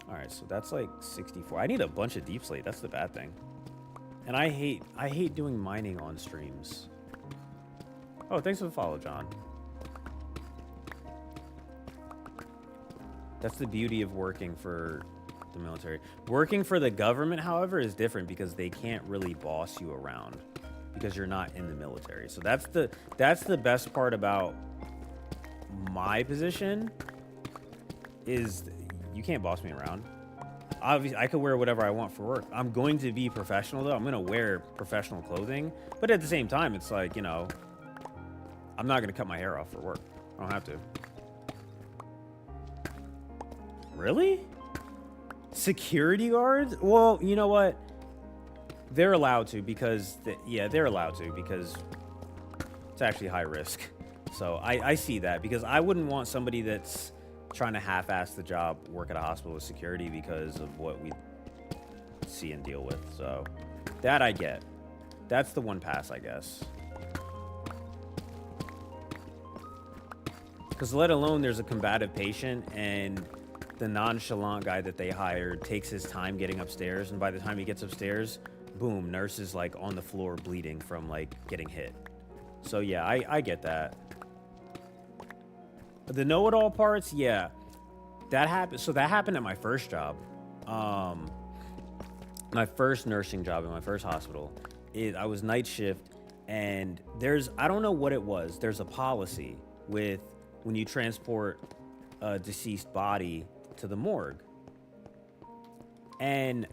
All right, so that's like 64. I need a bunch of deep slate. That's the bad thing. And I hate doing mining on streams. Oh, thanks for the follow, John. That's the beauty of working for the military. Working for the government, however, is different because they can't really boss you around because you're not in the military. So that's the best part about my position is you can't boss me around. Obviously, I could wear whatever I want for work. I'm going to be professional, though. I'm going to wear professional clothing. But at the same time, it's like, you know, I'm not going to cut my hair off for work. I don't have to. Really? Security guards? Well, you know what? They're allowed to because, they're allowed to because it's actually high risk. So I see that because I wouldn't want somebody that's trying to half-ass the job work at a hospital with security because of what we see and deal with. So that I get. That's the one pass, I guess. Because let alone there's a combative patient and the nonchalant guy that they hired takes his time getting upstairs, and by the time he gets upstairs, boom, nurse is like on the floor bleeding from like getting hit. So yeah, I get that. The know-it-all parts, yeah, that happened. So that happened at my first job, my first nursing job in my first hospital. I was night shift, and I don't know what it was. There's a policy with when you transport a deceased body to the morgue, and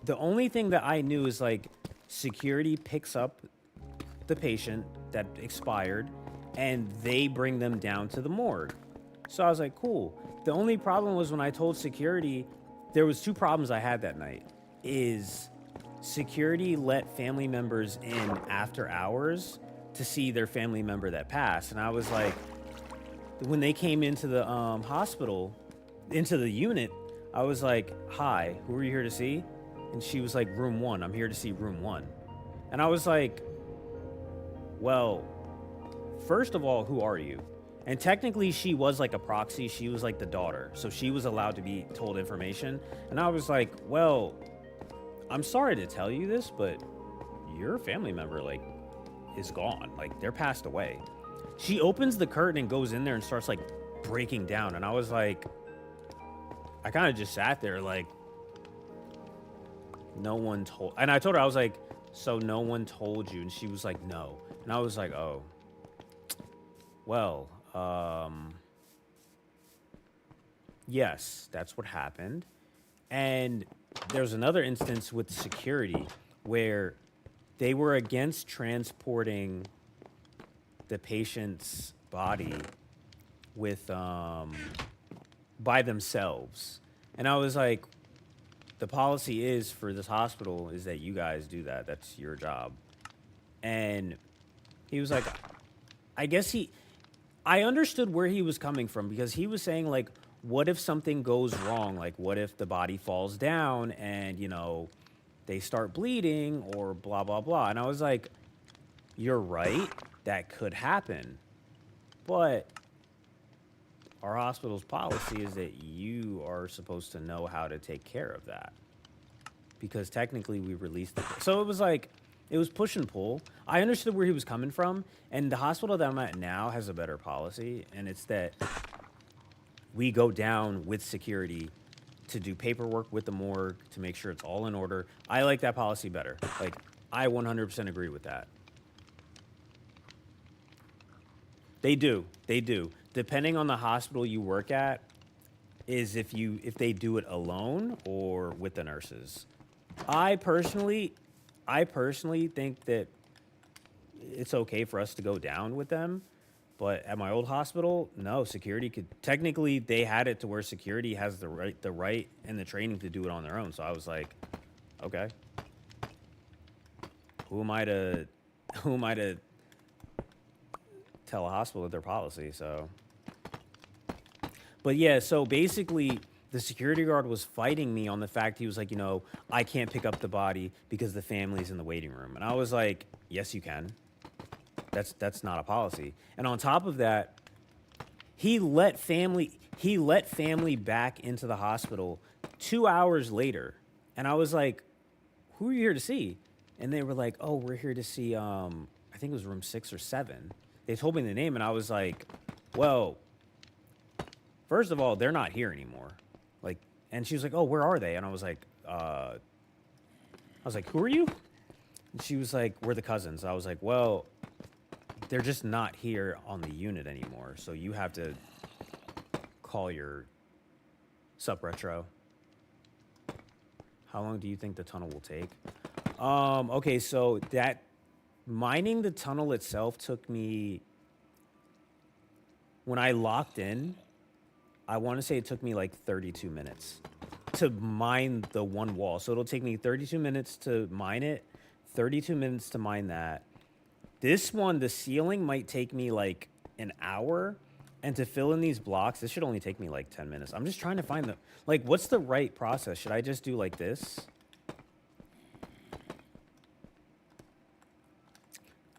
the only thing that I knew is like security picks up the patient that expired and they bring them down to the morgue. So I was like, cool. The only problem was when I told security, there was two problems I had that night. Is security let family members in after hours to see their family member that passed. And I was like, when they came into the hospital, into the unit, I was like, hi, who are you here to see? And she was like, room 1. I'm here to see room 1. And I was like, well, first of all, who are you? And technically she was like a proxy. She was like the daughter. So she was allowed to be told information. And I was like, well, I'm sorry to tell you this, but your family member like is gone. Like they're passed away. She opens the curtain and goes in there and starts like breaking down. And I was like, I kind of just sat there like, no one told. And I told her, I was like, so no one told you? And she was like, no. And I was like, oh, well, yes, that's what happened. And there's another instance with security where they were against transporting the patient's body with by themselves. And I was like, the policy is for this hospital is that you guys do that. That's your job. And he was like, I guess I understood where he was coming from because he was saying like, what if something goes wrong? Like, what if the body falls down and, you know, they start bleeding or blah, blah, blah. And I was like, you're right. That could happen. But our hospital's policy is that you are supposed to know how to take care of that. Because technically we released the... So it was like, it was push and pull. I understood where he was coming from. And the hospital that I'm at now has a better policy. And it's that we go down with security to do paperwork with the morgue to make sure it's all in order. I like that policy better. Like, I 100% agree with that. They do. They do. Depending on the hospital you work at, is if they do it alone or with the nurses. I personally think that it's okay for us to go down with them, but at my old hospital, no, security could technically they had it to where security has the right and the training to do it on their own. So I was like, okay. Who am I to tell a hospital their policy? So but yeah, so basically the security guard was fighting me on the fact he was like, I can't pick up the body because the family's in the waiting room. And I was like, yes, you can. That's not a policy. And on top of that, he let family back into the hospital 2 hours later. And I was like, who are you here to see? And they were like, oh, we're here to see, I think it was room 6 or 7. They told me the name and I was like, well, first of all, they're not here anymore. Like, and she was like, oh, where are they? And I was like, who are you? And she was like, we're the cousins. I was like, well, they're just not here on the unit anymore. So you have to call your sup retro. How long do you think the tunnel will take? Okay, so that mining the tunnel itself took me, when I locked in, I want to say it took me like 32 minutes to mine the one wall. So it'll take me 32 minutes to mine it, 32 minutes to mine that. This one, the ceiling might take me like an hour. And to fill in these blocks, this should only take me like 10 minutes. I'm just trying to find the, like, what's the right process? Should I just do like this?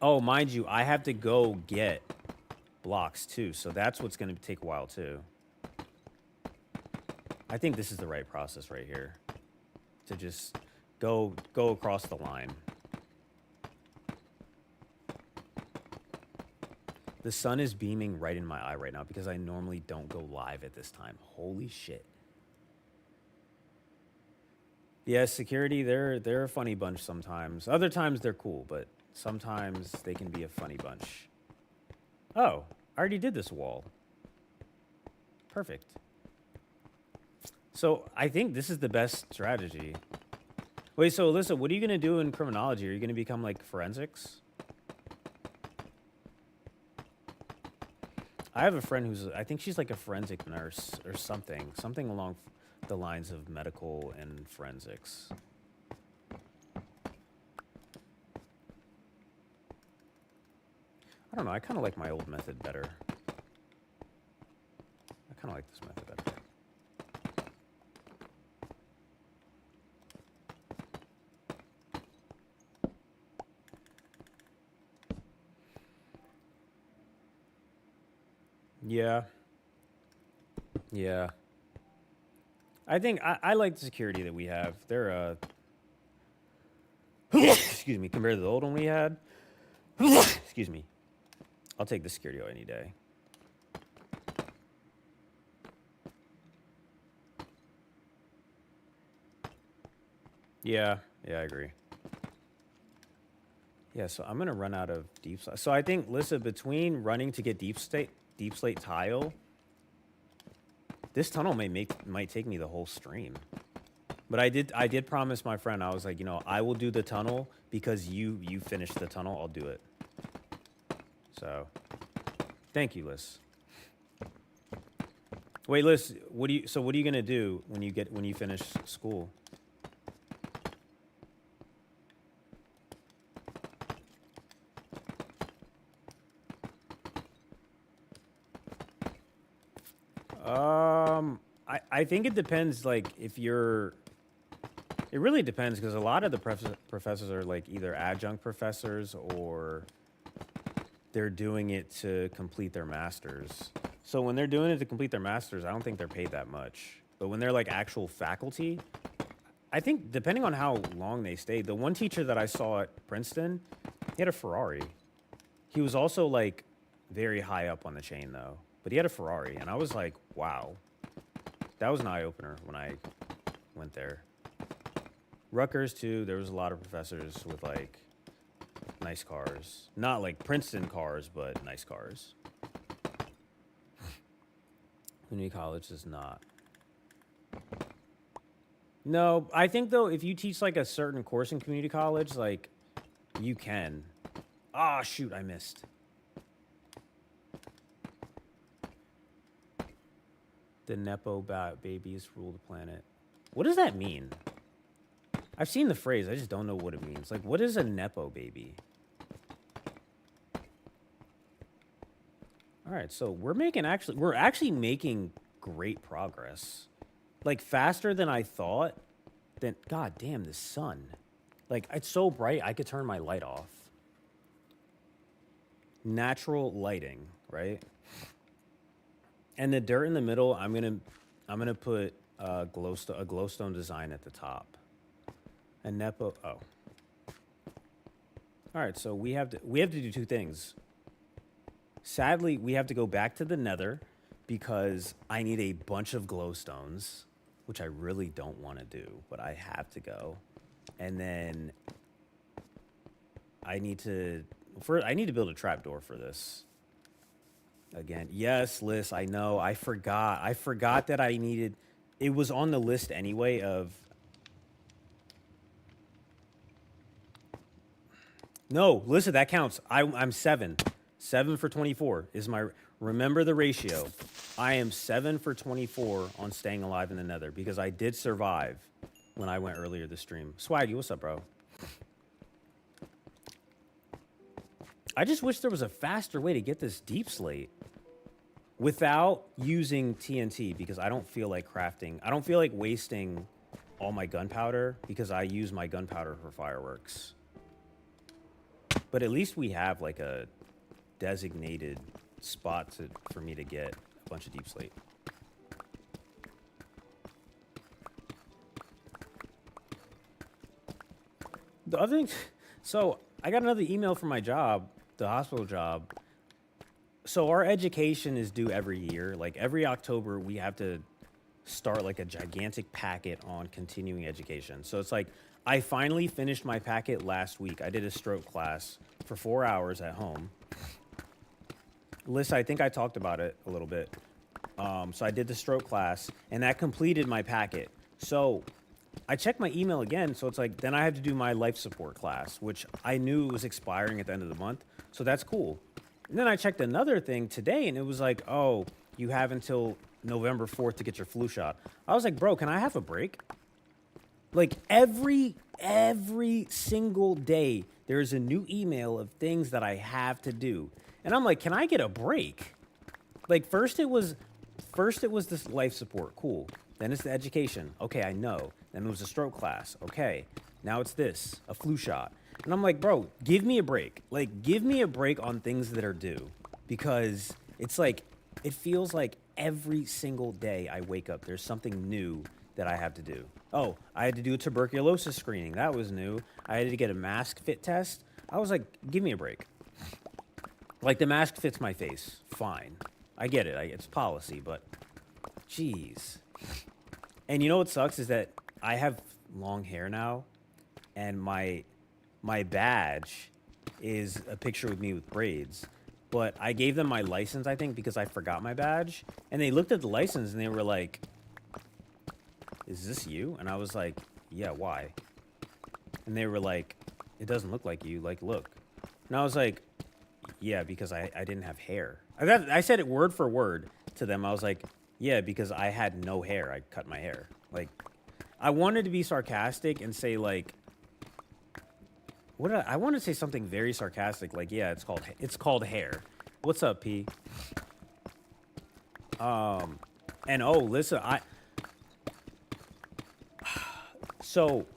Oh, mind you, I have to go get blocks too. So that's what's going to take a while too. I think this is the right process right here. To just go across the line. The sun is beaming right in my eye right now because I normally don't go live at this time. Holy shit. Yeah, security, they're a funny bunch sometimes. Other times they're cool, but sometimes they can be a funny bunch. Oh, I already did this wall. Perfect. So I think this is the best strategy. Wait, so Alyssa, what are you going to do in criminology? Are you going to become like forensics? I have a friend who's, I think she's like a forensic nurse or something along the lines of medical and forensics. I don't know. I kind of like my old method better. I kind of like this method better. Yeah. Yeah. I think I like the security that we have. They're, excuse me, compared to the old one we had. Excuse me. I'll take the security any day. Yeah. Yeah, I agree. Yeah, so I'm going to run out of deep slate. So I think, Lissa, between running to get deep slate tile, this tunnel might take me the whole stream. But I did promise my friend, I was like, I will do the tunnel because you finish the tunnel, I'll do it. So, thank you, Liz. Wait, Liz, what are you going to do when you finish school? I think it depends, like, if you're... It really depends because a lot of the professors are like either adjunct professors or they're doing it to complete their masters. So when they're doing it to complete their masters, I don't think they're paid that much. But when they're like actual faculty, I think depending on how long they stayed, the one teacher that I saw at Princeton, he had a Ferrari. He was also like very high up on the chain though, but he had a Ferrari, and I was like, wow, that was an eye opener when I went there. Rutgers too. There was a lot of professors with like nice cars, not like Princeton cars, but nice cars. Community college is not. No, I think though, if you teach like a certain course in community college, like you can. Ah, shoot, I missed. The Nepo babies rule the planet. What does that mean? I've seen the phrase, I just don't know what it means. Like, what is a Nepo baby? All right, so we're actually making great progress. Like faster than I thought. Then god damn, the sun. Like it's so bright I could turn my light off. Natural lighting, right? And the dirt in the middle, I'm gonna put a glowstone design at the top. And Nepo. Oh. All right, so we have to do two things. Sadly, we have to go back to the Nether because I need a bunch of glowstones, which I really don't want to do, but I have to go. And then I need to build a trapdoor for this. Again, yes, Liz, I know. I forgot that I needed. It was on the list anyway of. No, listen, that counts. I'm 7. 7 for 24 is my. Remember the ratio. I am 7 for 24 on staying alive in the Nether because I did survive when I went earlier this stream. Swaggy, what's up, bro? I just wish there was a faster way to get this deep slate without using TNT because I don't feel like crafting. I don't feel like wasting all my gunpowder because I use my gunpowder for fireworks. But at least we have like a designated spot for me to get a bunch of deep slate. The other thing, so I got another email from my job, the hospital job. So our education is due every year. Like every October, we have to start like a gigantic packet on continuing education. So it's like, I finally finished my packet last week. I did a stroke class for 4 hours at home. Lisa, I think I talked about it a little bit. So I did the stroke class, and that completed my packet. So I checked my email again, so it's like, then I have to do my life support class, which I knew was expiring at the end of the month. So that's cool. And then I checked another thing today, and it was like, oh, you have until November 4th to get your flu shot. I was like, bro, can I have a break? Like every single day, there's a new email of things that I have to do. And I'm like, can I get a break? Like first it was this life support, cool. Then it's the education. Okay, I know. Then it was a stroke class. Okay. Now it's this, a flu shot. And I'm like, bro, give me a break. Like give me a break on things that are due because it's like it feels like every single day I wake up there's something new that I have to do. Oh, I had to do a tuberculosis screening. That was new. I had to get a mask fit test. I was like, give me a break. Like the mask fits my face. Fine. I get it. It's policy, but jeez. And you know what sucks is that I have long hair now and my badge is a picture with me with braids. But I gave them my license, I think, because I forgot my badge. And they looked at the license and they were like, is this you? And I was like, yeah, why? And they were like, it doesn't look like you. Like, look. And I was like, yeah, because I didn't have hair. I said it word for word to them. I was like, yeah, because I had no hair. I cut my hair. Like, I wanted to be sarcastic and say, like, I wanted to say something very sarcastic. Like, yeah, it's called hair. What's up, P? And, oh, listen, So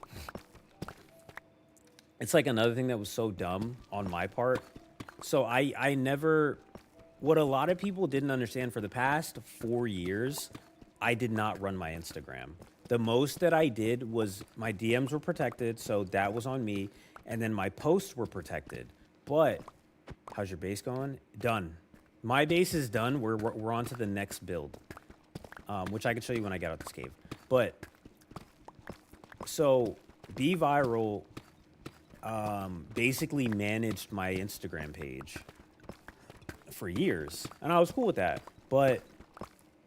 It's like another thing that was so dumb on my part. So I never, what a lot of people didn't understand, for the past 4 years, I did not run my Instagram. The most that I did was my DMs were protected, so that was on me, and then my posts were protected. But how's your base going? Done. My base is done. We're on to the next build, which I can show you when I get out this cave. But so Be Viral basically managed my Instagram page for years, and I was cool with that. But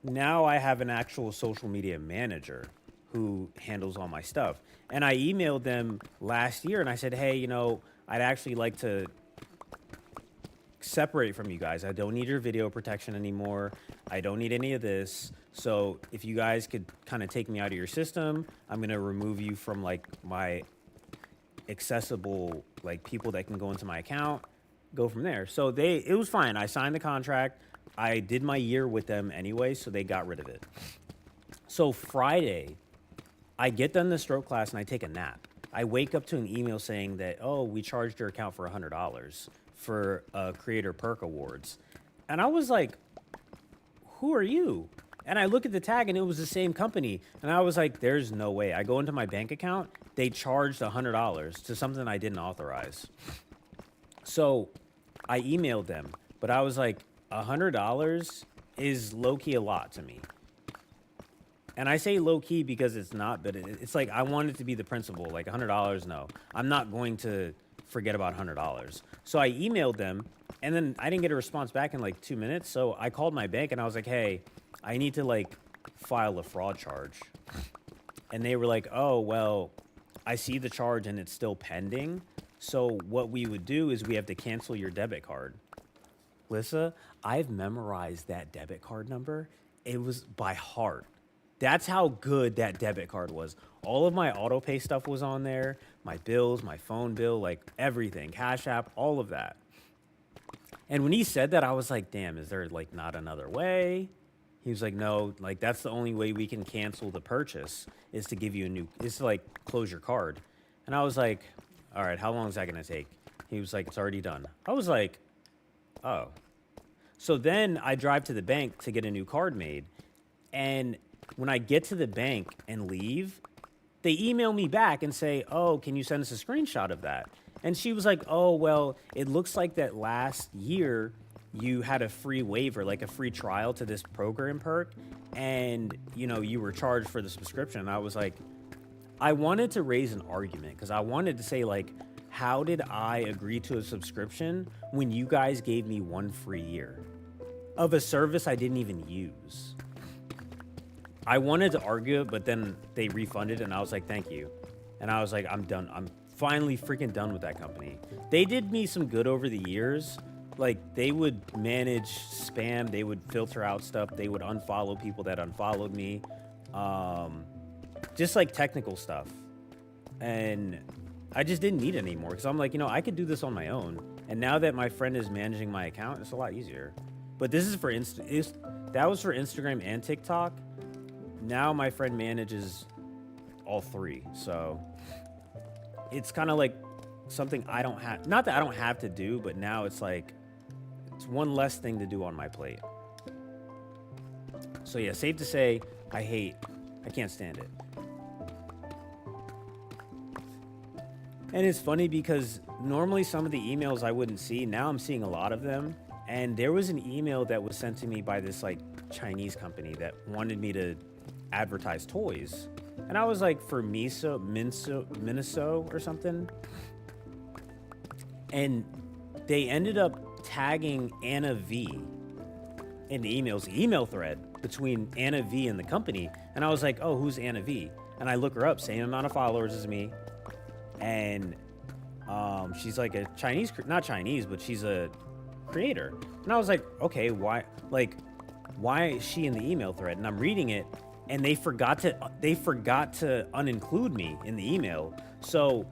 now I have an actual social media manager who handles all my stuff. And I emailed them last year and I said, hey, I'd actually like to separate from you guys. I don't need your video protection anymore. I don't need any of this. So if you guys could kind of take me out of your system, I'm going to remove you from like my accessible, like people that can go into my account, go from there. So it was fine. I signed the contract. I did my year with them anyway, so they got rid of it. So Friday, I get done the stroke class and I take a nap. I wake up to an email saying that, oh, we charged your account for $100 for Creator Perk Awards. And I was like, who are you? And I look at the tag and it was the same company. And I was like, there's no way. I go into my bank account, they charged $100 to something I didn't authorize. So I emailed them, but I was like, $100 is low-key a lot to me. And I say low-key because it's not, but it's like I want it to be the principle. Like $100, no. I'm not going to forget about $100. So I emailed them, and then I didn't get a response back in like 2 minutes. So I called my bank, and I was like, hey, I need to like file a fraud charge. And they were like, oh, well, I see the charge, and it's still pending. So what we would do is we have to cancel your debit card. Lissa, I've memorized that debit card number. It was by heart. That's how good that debit card was. All of my auto pay stuff was on there, my bills, my phone bill, like everything, Cash App, all of that. And when he said that, I was like, damn, is there like not another way? He was like, no, like that's the only way we can cancel the purchase is to give you a new, is to like close your card. And I was like, all right, how long is that gonna take? He was like, it's already done. I was like, oh. So then I drive to the bank to get a new card made. And when I get to the bank and leave, they email me back and say, oh, can you send us a screenshot of that? And she was like, oh, well, it looks like that last year you had a free waiver, like a free trial to this program perk. And, you were charged for the subscription. And I was like, I wanted to raise an argument because I wanted to say, like, how did I agree to a subscription when you guys gave me 1 free year of a service I didn't even use? I wanted to argue it, but then they refunded, and I was like, thank you. And I was like, I'm done. I'm finally freaking done with that company. They did me some good over the years. Like, they would manage spam. They would filter out stuff. They would unfollow people that unfollowed me. Just, like, technical stuff. And I just didn't need it anymore because I'm like, I could do this on my own. And now that my friend is managing my account, it's a lot easier. But this is for that was for Instagram and TikTok. Now my friend manages all 3. So it's kind of like something I don't have, not that I don't have to do, but now it's like, it's one less thing to do on my plate. So yeah, safe to say, I can't stand it. And it's funny because normally some of the emails I wouldn't see, now I'm seeing a lot of them. And there was an email that was sent to me by this like Chinese company that wanted me to advertise toys. And I was like, for Miniso or something. And they ended up tagging Anna V in the email thread between Anna V and the company. And I was like, oh, who's Anna V? And I look her up, same amount of followers as me. And she's like a not Chinese, but she's a creator. And I was like, okay, why is she in the email thread? And I'm reading it, and they forgot to uninclude me in the email. So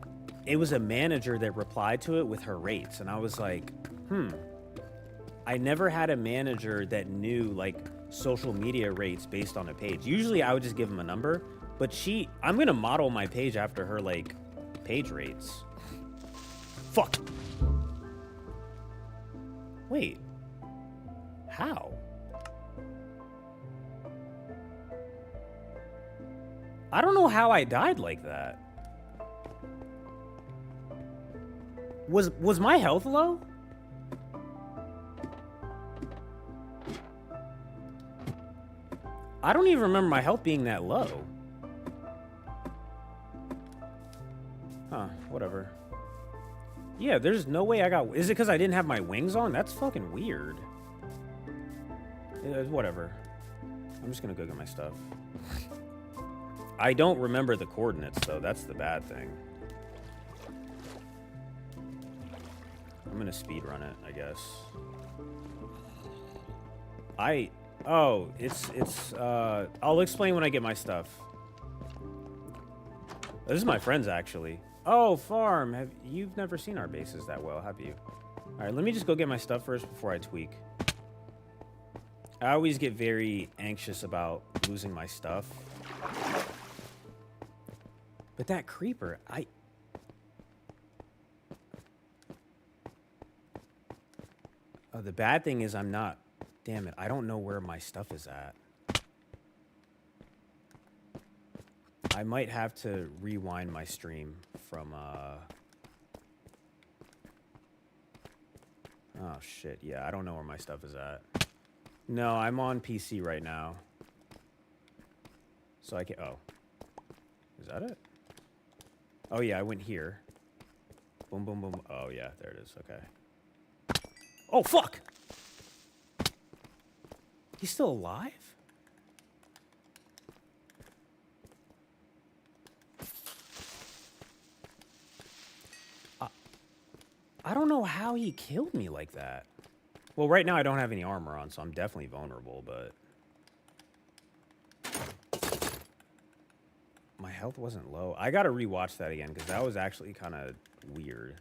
it was a manager that replied to it with her rates. And I was like, I never had a manager that knew like social media rates based on a page. Usually I would just give them a number, but I'm going to model my page after her like page rates. Fuck. Wait. How? I don't know how I died like that. Was my health low? I don't even remember my health being that low. Huh, whatever. Yeah, there's no way I got... Is it because I didn't have my wings on? That's fucking weird. Whatever. I'm just gonna go get my stuff. I don't remember the coordinates, though. That's the bad thing. I'm gonna speed run it, I guess. Oh, it's I'll explain when I get my stuff. This is my friend's, actually. Oh, Farm, you've never seen our bases that well, have you? All right, let me just go get my stuff first before I tweak. I always get very anxious about losing my stuff. But that creeper, Oh, the bad thing is I'm not... Damn it, I don't know where my stuff is at. I might have to rewind my stream from, Oh, shit. Yeah, I don't know where my stuff is at. No, I'm on PC right now. So I can... Oh. Is that it? Oh, yeah, I went here. Boom, boom, boom. Oh, yeah, there it is. Okay. Oh, fuck! He's still alive? I don't know how he killed me like that. Well, right now I don't have any armor on, so I'm definitely vulnerable, but... My health wasn't low. I gotta rewatch that again, because that was actually kind of weird.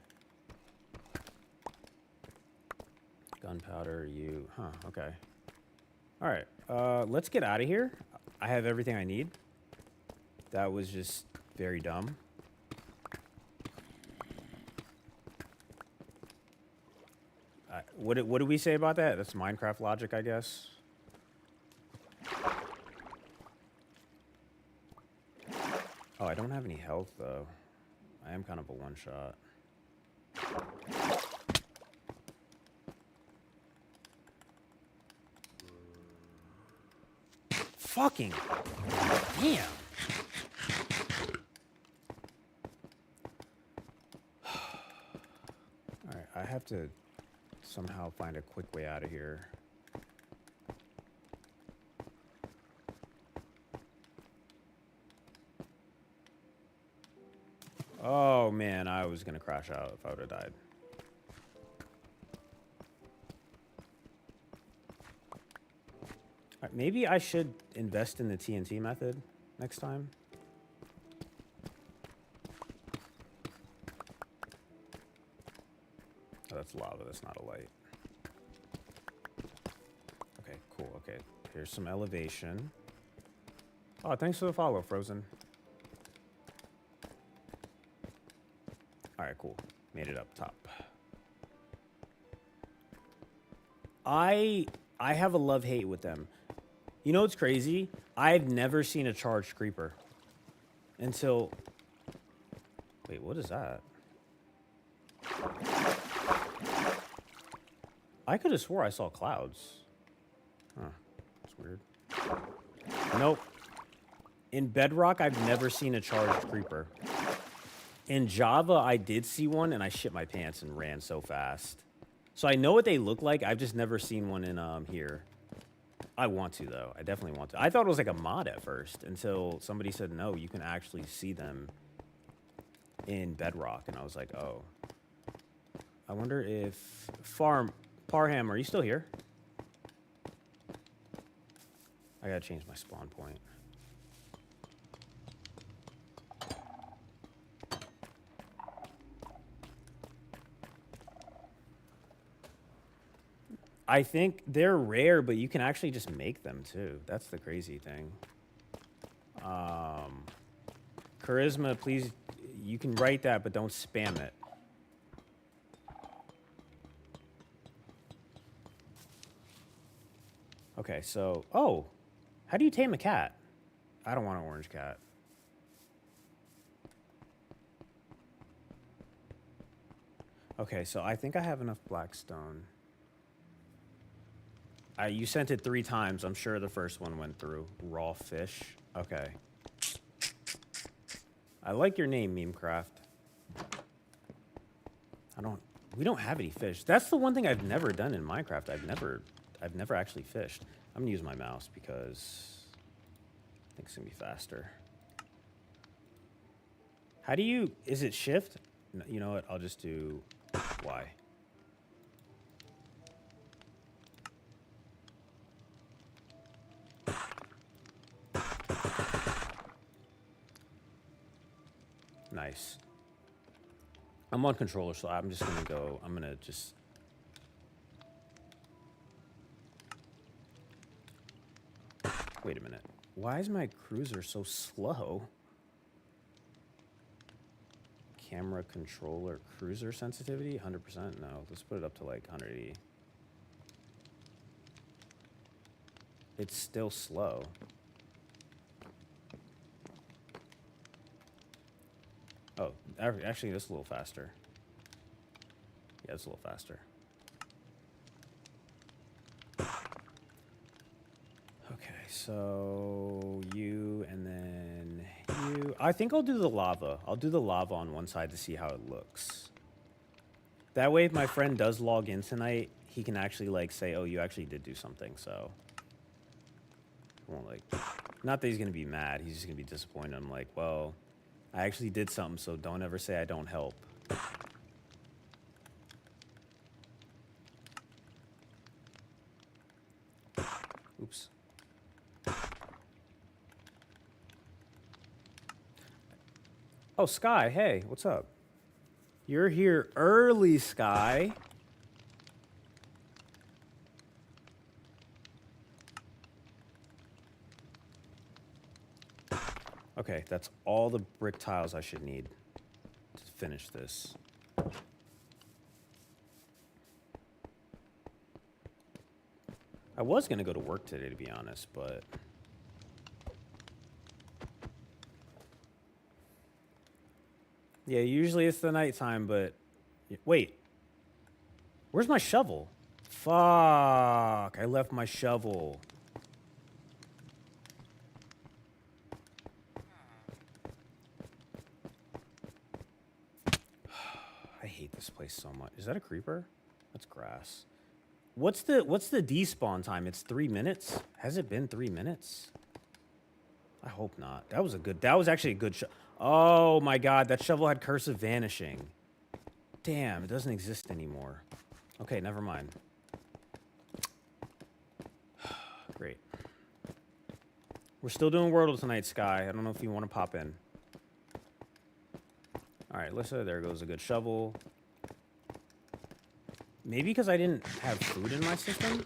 Gunpowder, you... Huh, okay. Alright, let's get out of here. I have everything I need. That was just very dumb. What did we say about that? That's Minecraft logic, I guess. Oh, I don't have any health, though. I am kind of a one-shot. Fucking damn. Alright, I have to somehow find a quick way out of here. Oh man, I was gonna crash out if I would have died. Right, maybe I should invest in the TNT method next time. Oh, that's lava, that's not a light. Okay, cool, okay. Here's some elevation. Oh, thanks for the follow, Frozen. Alright, cool. Made it up top. I have a love-hate with them. You know what's crazy? I've never seen a charged creeper. Until... Wait, what is that? I could have swore I saw clouds. Huh. That's weird. Nope. In Bedrock, I've never seen a charged creeper. In Java, I did see one, and I shit my pants and ran so fast. So I know what they look like. I've just never seen one in here. I want to, though. I definitely want to. I thought it was like a mod at first until somebody said, no, you can actually see them in Bedrock. And I was like, oh. I wonder if... Parham, are you still here? I gotta change my spawn point. I think they're rare, but you can actually just make them too. That's the crazy thing. Charisma, please, you can write that, but don't spam it. Okay, so... Oh! How do you tame a cat? I don't want an orange cat. Okay, so I think I have enough blackstone. You sent it 3 times. I'm sure the first one went through. Raw fish. Okay. I like your name, Memecraft. We don't have any fish. That's the one thing I've never done in Minecraft. I've never actually fished. I'm gonna use my mouse because I think it's gonna be faster. How do you, is it shift? No, you know what? I'll just do Y. Nice. I'm on controller, so I'm just gonna go, I'm gonna just... Wait a minute. Why is my cruiser so slow? Camera controller cruiser sensitivity? 100%? No, let's put it up to like 180. It's still slow. Oh, actually, this is a little faster. Yeah, it's a little faster. Okay, so you and then you. I think I'll do the lava. I'll do the lava on one side to see how it looks. That way, if my friend does log in tonight, he can actually like say, "Oh, you actually did do something." So, I won't like. Not that he's gonna be mad. He's just gonna be disappointed. I'm like, well, I actually did something, so don't ever say I don't help. Oops. Oh, Sky, hey, what's up? You're here early, Sky. Okay, that's all the brick tiles I should need to finish this. I was gonna go to work today, to be honest, but... Yeah, usually it's the nighttime, but... Wait. Where's my shovel? Fuck, I left my shovel. I hate this place so much. Is that a creeper? That's grass. What's the despawn time? It's 3 minutes? Has it been 3 minutes? I hope not. That was actually a good oh my god, that shovel had Curse of Vanishing. Damn, it doesn't exist anymore. Okay, never mind. Great. We're still doing Wordle tonight, Sky. I don't know if you want to pop in. Alright, Lissa, there goes a good shovel. Maybe because I didn't have food in my system?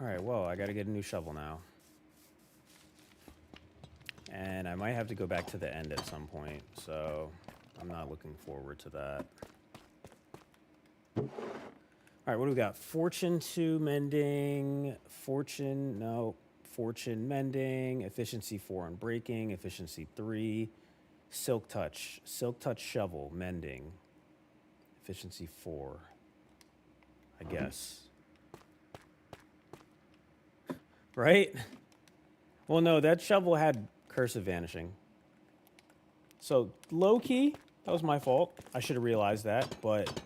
Alright, well, I gotta get a new shovel now. And I might have to go back to the end at some point, so I'm not looking forward to that. Alright, what do we got? Fortune 2 mending, fortune mending, efficiency 4 on breaking, efficiency 3, silk touch shovel, mending, efficiency 4, I guess. Right? Well, no, that shovel had Curse of Vanishing. So, low-key, that was my fault. I should have realized that, but...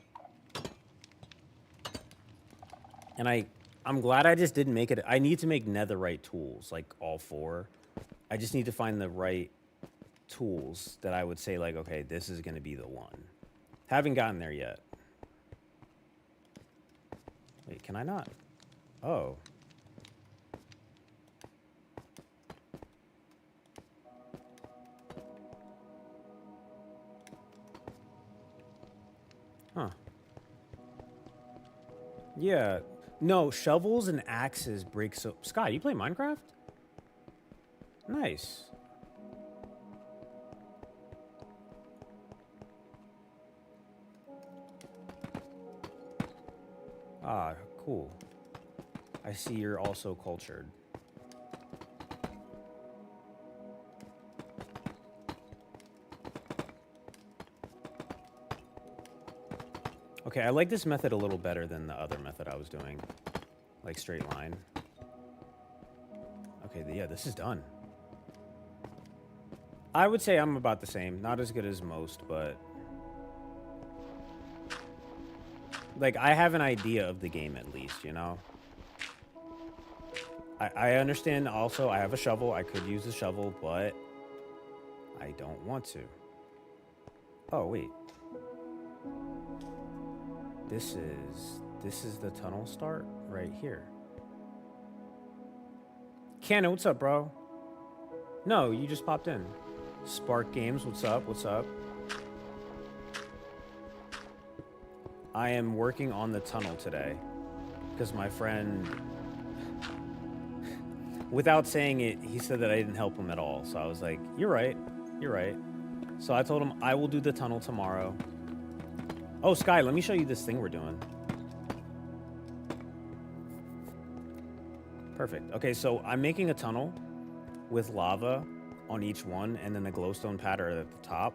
And I'm glad I just didn't make it. I need to make netherite tools, like all 4. I just need to find the right tools that I would say, like, okay, this is going to be the one. Haven't gotten there yet. Wait, can I not? Oh. Huh. Yeah. No, shovels and axes break so... Scott, you play Minecraft? Nice. Ah, cool. I see you're also cultured. Okay, I like this method a little better than the other method I was doing. Like straight line. Okay, yeah, this is done. I would say I'm about the same. Not as good as most, but... Like, I have an idea of the game at least, you know? I understand also I have a shovel. I could use a shovel, but I don't want to. Oh, wait. This is the tunnel start right here. Cannon, what's up, bro? No, you just popped in. Spark Games, what's up? What's up? I am working on the tunnel today because my friend, without saying it, he said that I didn't help him at all. So I was like, you're right. You're right. So I told him I will do the tunnel tomorrow. Oh, Sky, let me show you this thing we're doing. Perfect. Okay, so I'm making a tunnel with lava on each one and then the glowstone pattern at the top.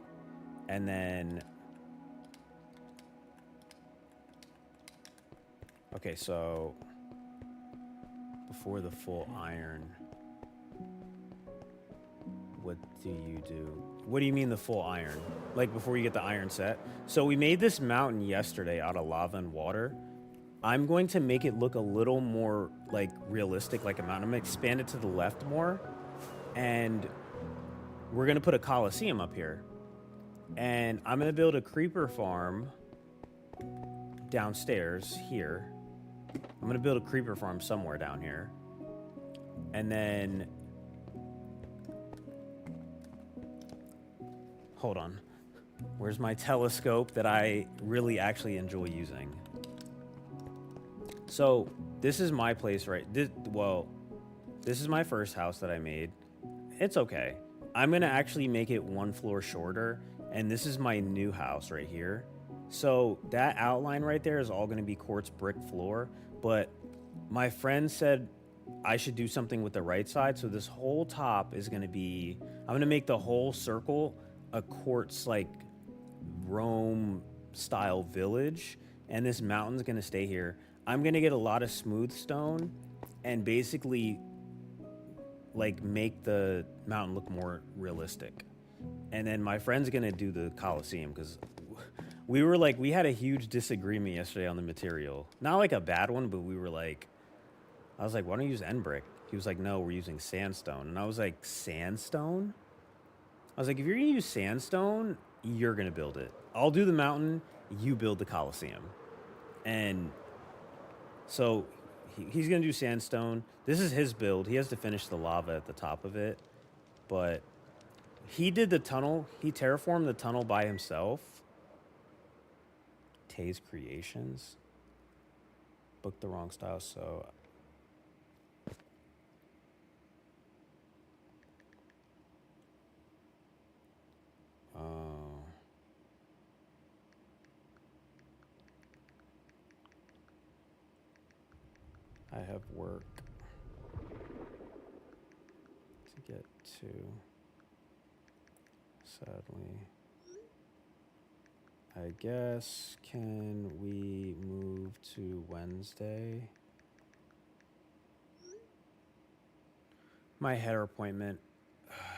And then... Okay, so... Before the full iron... What do you do? What do you mean the full iron? Like before you get the iron set? So we made this mountain yesterday out of lava and water. I'm going to make it look a little more like realistic, like a mountain. I'm gonna expand it to the left more. And we're gonna put a coliseum up here. And I'm gonna build a creeper farm downstairs here. I'm gonna build a creeper farm somewhere down here. And then... Hold on. Where's my telescope that I really actually enjoy using? So, this is my place, right? This is my first house that I made. It's okay. I'm going to actually make it one floor shorter, and this is my new house right here. So, that outline right there is all going to be quartz brick floor, but my friend said I should do something with the right side, so this whole top is going to be... I'm going to make the whole circle a quartz like Rome style village, and this mountain's gonna stay here. I'm gonna get a lot of smooth stone and basically like make the mountain look more realistic. And then my friend's gonna do the Colosseum because we had a huge disagreement yesterday on the material. Not like a bad one, but I was like, why don't you use end brick? He was like, no, we're using sandstone. And I was like, sandstone? I was like, if you're gonna use sandstone, you're gonna build it. I'll do the mountain, you build the Colosseum. And so he's gonna do sandstone. This is his build. He has to finish the lava at the top of it. But he did the tunnel. He terraformed the tunnel by himself. Tay's Creations. Booked the wrong style, so... I have work to get to, sadly. I guess, can we move to Wednesday? My hair appointment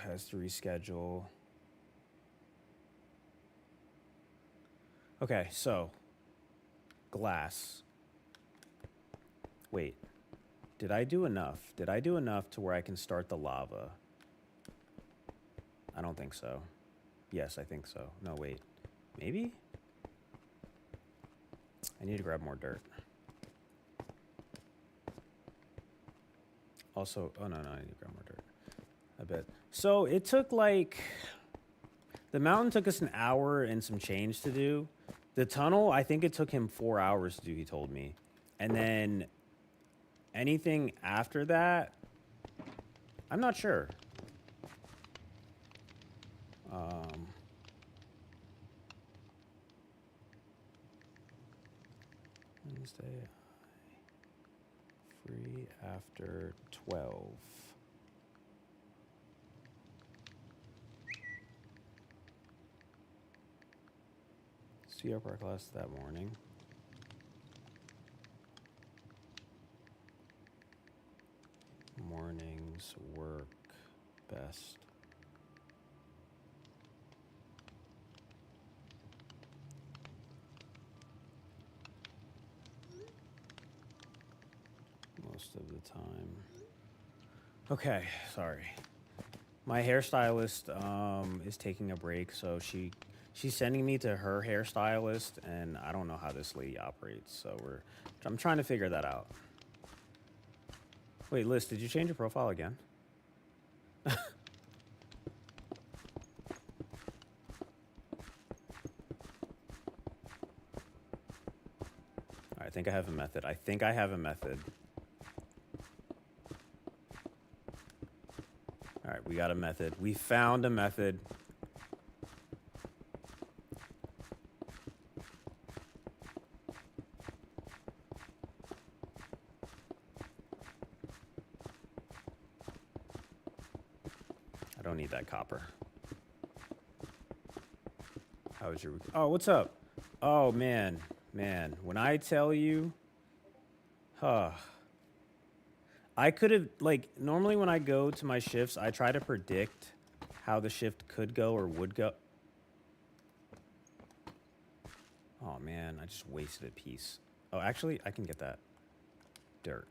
has to reschedule. Okay, so, glass. Wait, did I do enough? Did I do enough to where I can start the lava? I don't think so. Yes, I think so. No, wait. Maybe? I need to grab more dirt. Also, oh no, I need to grab more dirt. I bet. So it took the mountain took us an hour and some change to do. The tunnel, I think it took him 4 hours to do, he told me. And then anything after that, I'm not sure. Wednesday, 3 after 12. CR Park class that morning. Mornings work best. Most of the time. Okay, sorry. My hairstylist is taking a break, so she's sending me to her hairstylist, and I don't know how this lady operates, so I'm trying to figure that out. Wait, Liz, did you change your profile again? All right, I think I have a method. All right, we got a method. We found a method. I don't need that copper. How was your week? Oh, what's up? Oh, man. When I tell you, I could have, like, normally when I go to my shifts, I try to predict how the shift could go or would go. Oh, man, I just wasted a piece. Oh, actually, I can get that. Dirt.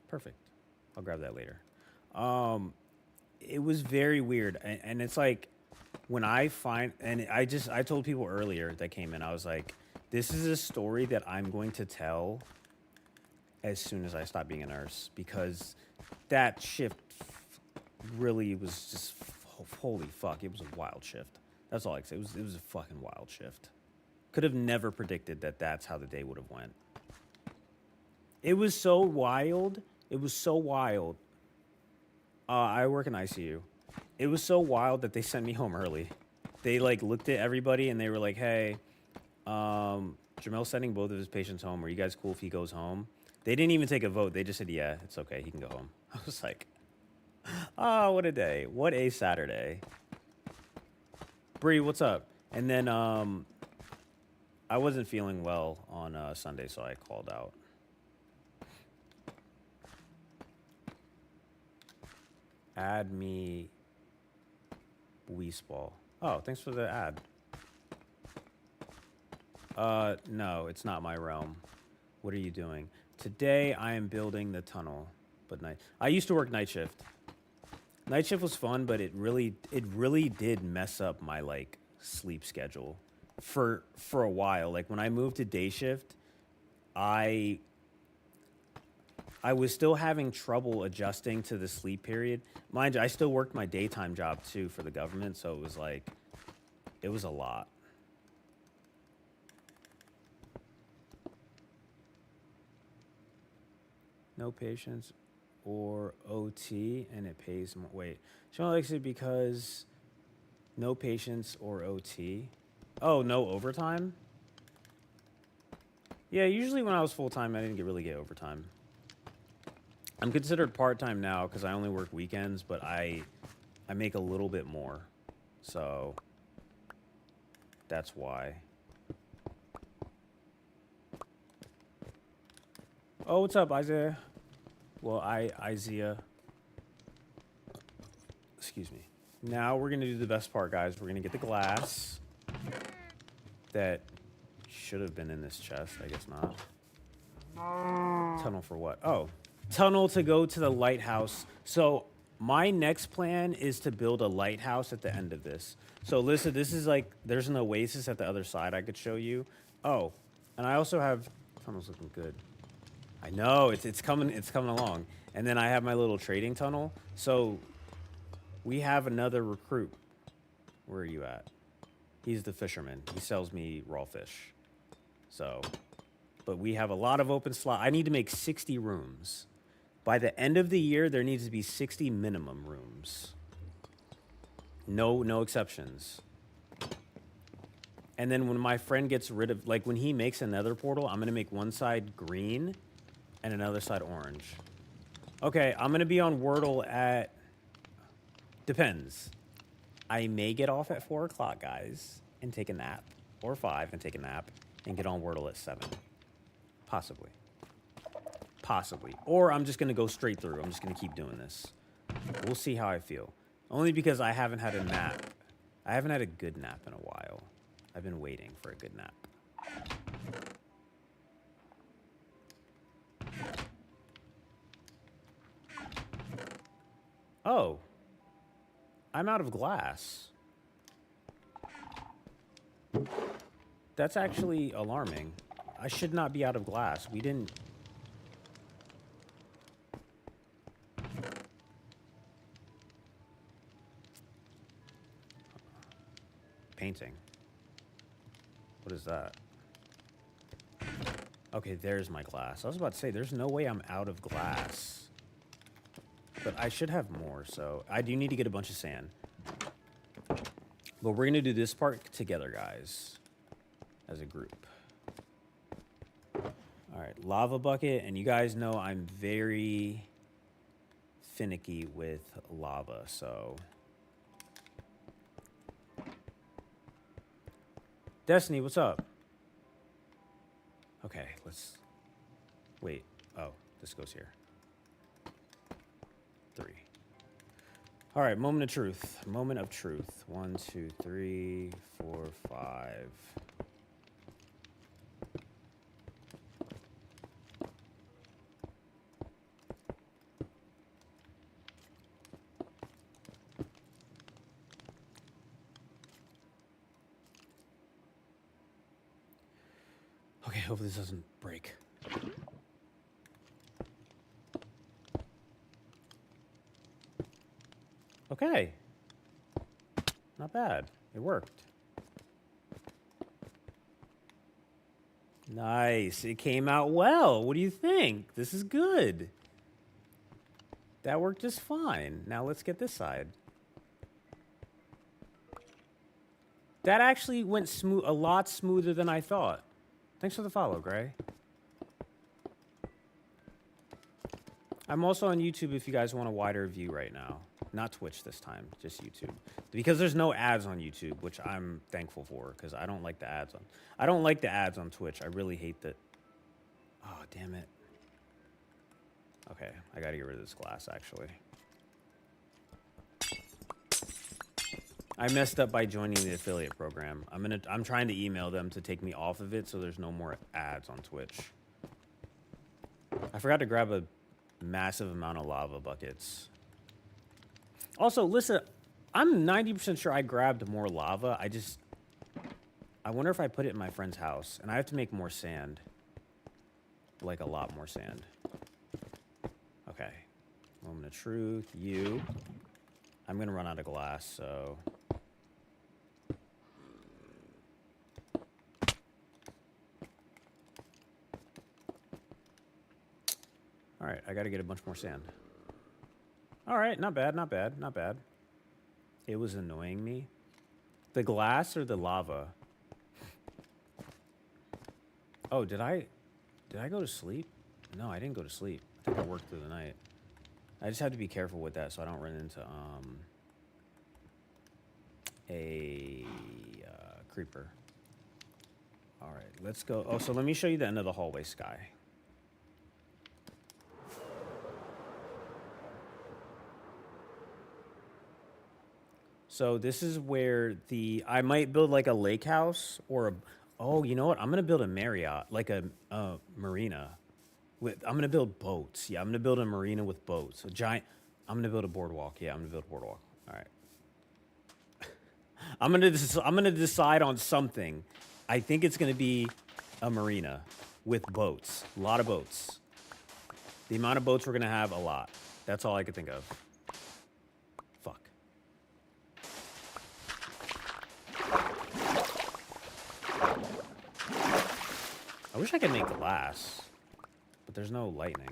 Perfect. I'll grab that later. It was very weird. And it's like, when I find, and I told people earlier that came in, I was like, this is a story that I'm going to tell as soon as I stop being a nurse, because that shift really was just, holy fuck, it was a wild shift. That's all I can say. It was a fucking wild shift. Could have never predicted that that's how the day would have went. It was so wild. It was so wild. I work in ICU. It was so wild that they sent me home early. They like looked at everybody and they were like, hey, Jamel's sending both of his patients home. Are you guys cool if he goes home? They didn't even take a vote. They just said, yeah, it's okay. He can go home. I was like, oh, what a day. What a Saturday. Bree, what's up? And then I wasn't feeling well on Sunday, so I called out. Add me Weaseball. Oh, thanks for the ad. No, it's not my realm. What are you doing? Today I am building the tunnel, but I used to work night shift. Night shift was fun, but it really did mess up my like sleep schedule for a while. Like when I moved to day shift, I was still having trouble adjusting to the sleep period. Mind you, I still worked my daytime job too for the government, so it was like, it was a lot. No patience or OT, and it pays more. Wait, she only likes it because no patience or OT. Oh, no overtime? Yeah, usually when I was full-time, I didn't really get overtime. I'm considered part-time now because I only work weekends, but I make a little bit more. So that's why. Oh, what's up, Isaiah? Well, Isaiah. Excuse me. Now we're going to do the best part, guys. We're going to get the glass that should have been in this chest. I guess not. Tunnel for what? Oh, tunnel to go to the lighthouse. So my next plan is to build a lighthouse at the end of this. So listen, this is like, there's an oasis at the other side I could show you. Oh, and I also have, tunnel's looking good. I know, it's coming along. And then I have my little trading tunnel. So we have another recruit. Where are you at? He's the fisherman. He sells me raw fish. So, but we have a lot of open slots. I need to make 60 rooms. By the end of the year, there needs to be 60 minimum rooms. No exceptions. And then when my friend gets rid of, like when he makes another portal, I'm gonna make one side green and another side orange. Okay, I'm gonna be on Wordle at, depends. I may get off at 4 o'clock, guys, and take a nap. Or 5 and take a nap and get on Wordle at 7. Possibly. Possibly. Or I'm just gonna go straight through. I'm just gonna keep doing this. We'll see how I feel. Only because I haven't had a nap. I haven't had a good nap in a while. I've been waiting for a good nap. Oh. I'm out of glass. That's actually alarming. I should not be out of glass. We didn't... Painting. What is that? Okay, there's my glass. I was about to say, there's no way I'm out of glass. But I should have more, so I do need to get a bunch of sand. But we're going to do this part together, guys, as a group. All right, lava bucket, and you guys know I'm very finicky with lava, so... Destiny, what's up? Okay, let's... Wait. Oh, this goes here. 3. All right, moment of truth. Moment of truth. 1, 2, 3, 4, 5. Okay, hopefully this doesn't break. Okay. Not bad. It worked. Nice. It came out well. What do you think? This is good. That worked just fine. Now let's get this side. That actually went smooth, a lot smoother than I thought. Thanks for the follow, Gray. I'm also on YouTube if you guys want a wider view right now. Not Twitch this time, just YouTube. Because there's no ads on YouTube, which I'm thankful for, because I don't like the ads on... I don't like the ads on Twitch. I really hate that... Oh, damn it. Okay, I gotta get rid of this glass, actually. I messed up by joining the affiliate program. I'm trying to email them to take me off of it so there's no more ads on Twitch. I forgot to grab a massive amount of lava buckets. Also, listen, I'm 90% sure I grabbed more lava. I wonder if I put it in my friend's house. And I have to make more sand. Like a lot more sand. Okay. Moment of truth. You. I'm going to run out of glass, so... All right, I got to get a bunch more sand. All right, not bad, not bad, not bad. It was annoying me. The glass or the lava? Oh, did I go to sleep? No, I didn't go to sleep. I think I worked through the night. I just have to be careful with that so I don't run into a creeper. All right, let's go. Oh, so let me show you the end of the hallway sky. So this is where I might build like a lake house or a, oh, you know what? I'm going to build a Marriott, like a marina. I'm going to build boats. Yeah, I'm going to build a marina with boats. A giant, I'm going to build a boardwalk. Yeah, I'm going to build a boardwalk. All right. I'm going to decide on something. I think it's going to be a marina with boats. A lot of boats. The amount of boats we're going to have, a lot. That's all I could think of. Fuck. I wish I could make glass, but there's no lightning.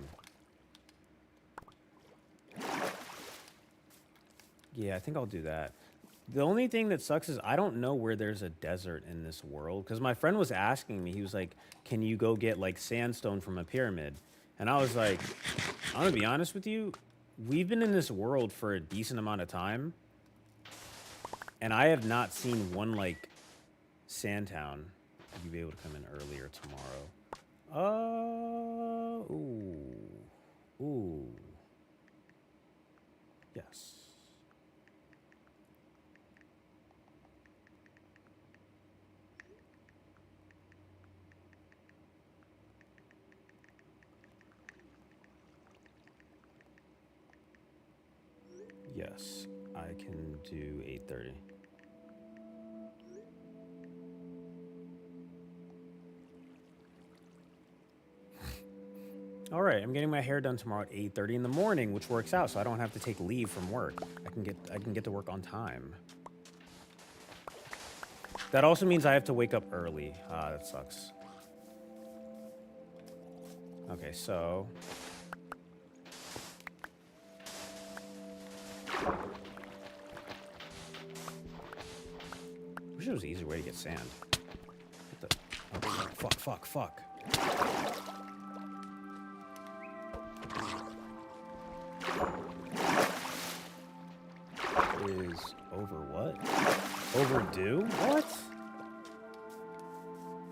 Yeah, I think I'll do that. The only thing that sucks is I don't know where there's a desert in this world. Because my friend was asking me, he was like, can you go get like sandstone from a pyramid? And I was like, I'm gonna be honest with you, we've been in this world for a decent amount of time, and I have not seen one like sand town. You'll be able to come in earlier tomorrow. Ooh. Yes. Yes, I can do 8:30. All right, I'm getting my hair done tomorrow at 8:30 in the morning, which works out, so I don't have to take leave from work. I can get to work on time. That also means I have to wake up early. Ah, that sucks. Okay, so wish there was an easier way to get sand. What the? Oh, fuck. Is over what? Overdue? What?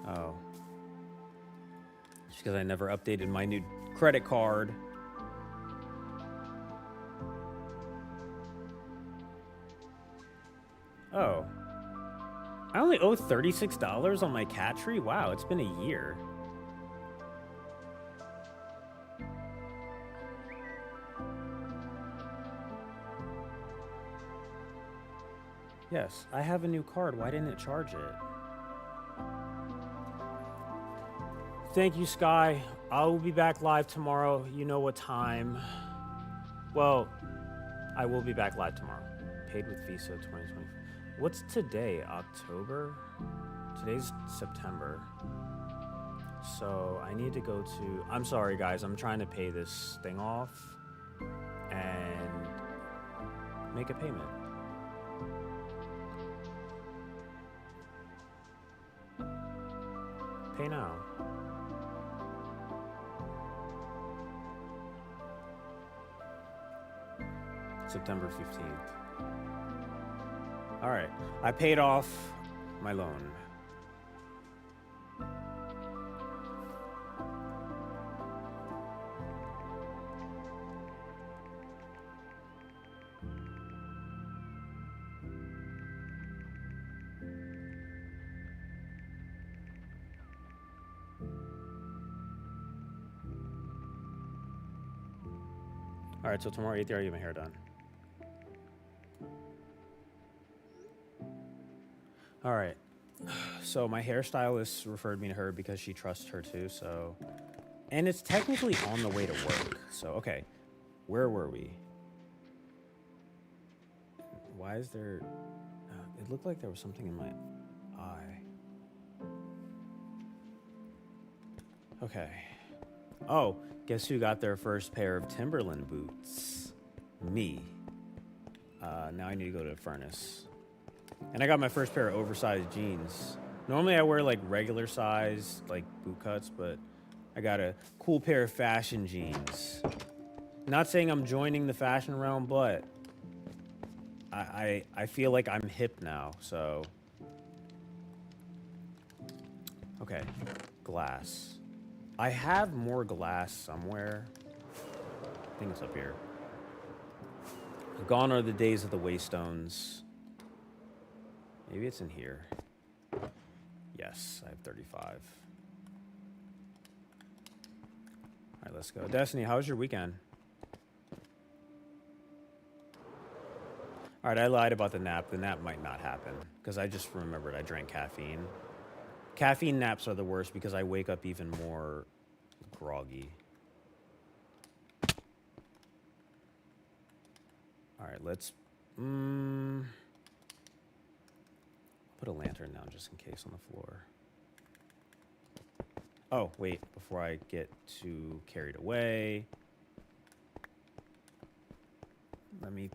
Oh. Just because I never updated my new credit card. Oh. I only owe $36 on my cat tree? Wow, it's been a year. Yes, I have a new card. Why didn't it charge it? Thank you, Sky. I will be back live tomorrow. You know what time. Well, I will be back live tomorrow. Paid with Visa 2024. What's today? October? Today's September. So I need to go to... I'm sorry, guys. I'm trying to pay this thing off and make a payment. Pay now. September 15th. All right. I paid off my loan. All right, so tomorrow 8:30 I get my hair done. All right. So my hairstylist referred me to her because she trusts her too, so... And it's technically on the way to work. So, okay. Where were we? Why is there... it looked like there was something in my eye. Okay. Oh, guess who got their first pair of Timberland boots? Me. Now I need to go to the furnace. And I got my first pair of oversized jeans. Normally I wear like regular size, like boot cuts, but I got a cool pair of fashion jeans. Not saying I'm joining the fashion realm, but I feel like I'm hip now, so. Okay, glass. I have more glass somewhere. I think it's up here. Gone are the days of the waystones. Maybe it's in here. Yes, I have 35. All right, let's go. Destiny, how was your weekend? All right, I lied about the nap. The nap might not happen because I just remembered I drank caffeine. Caffeine naps are the worst because I wake up even more groggy. All right, let's... put a lantern down just in case on the floor. Oh, wait, before I get too carried away. Let me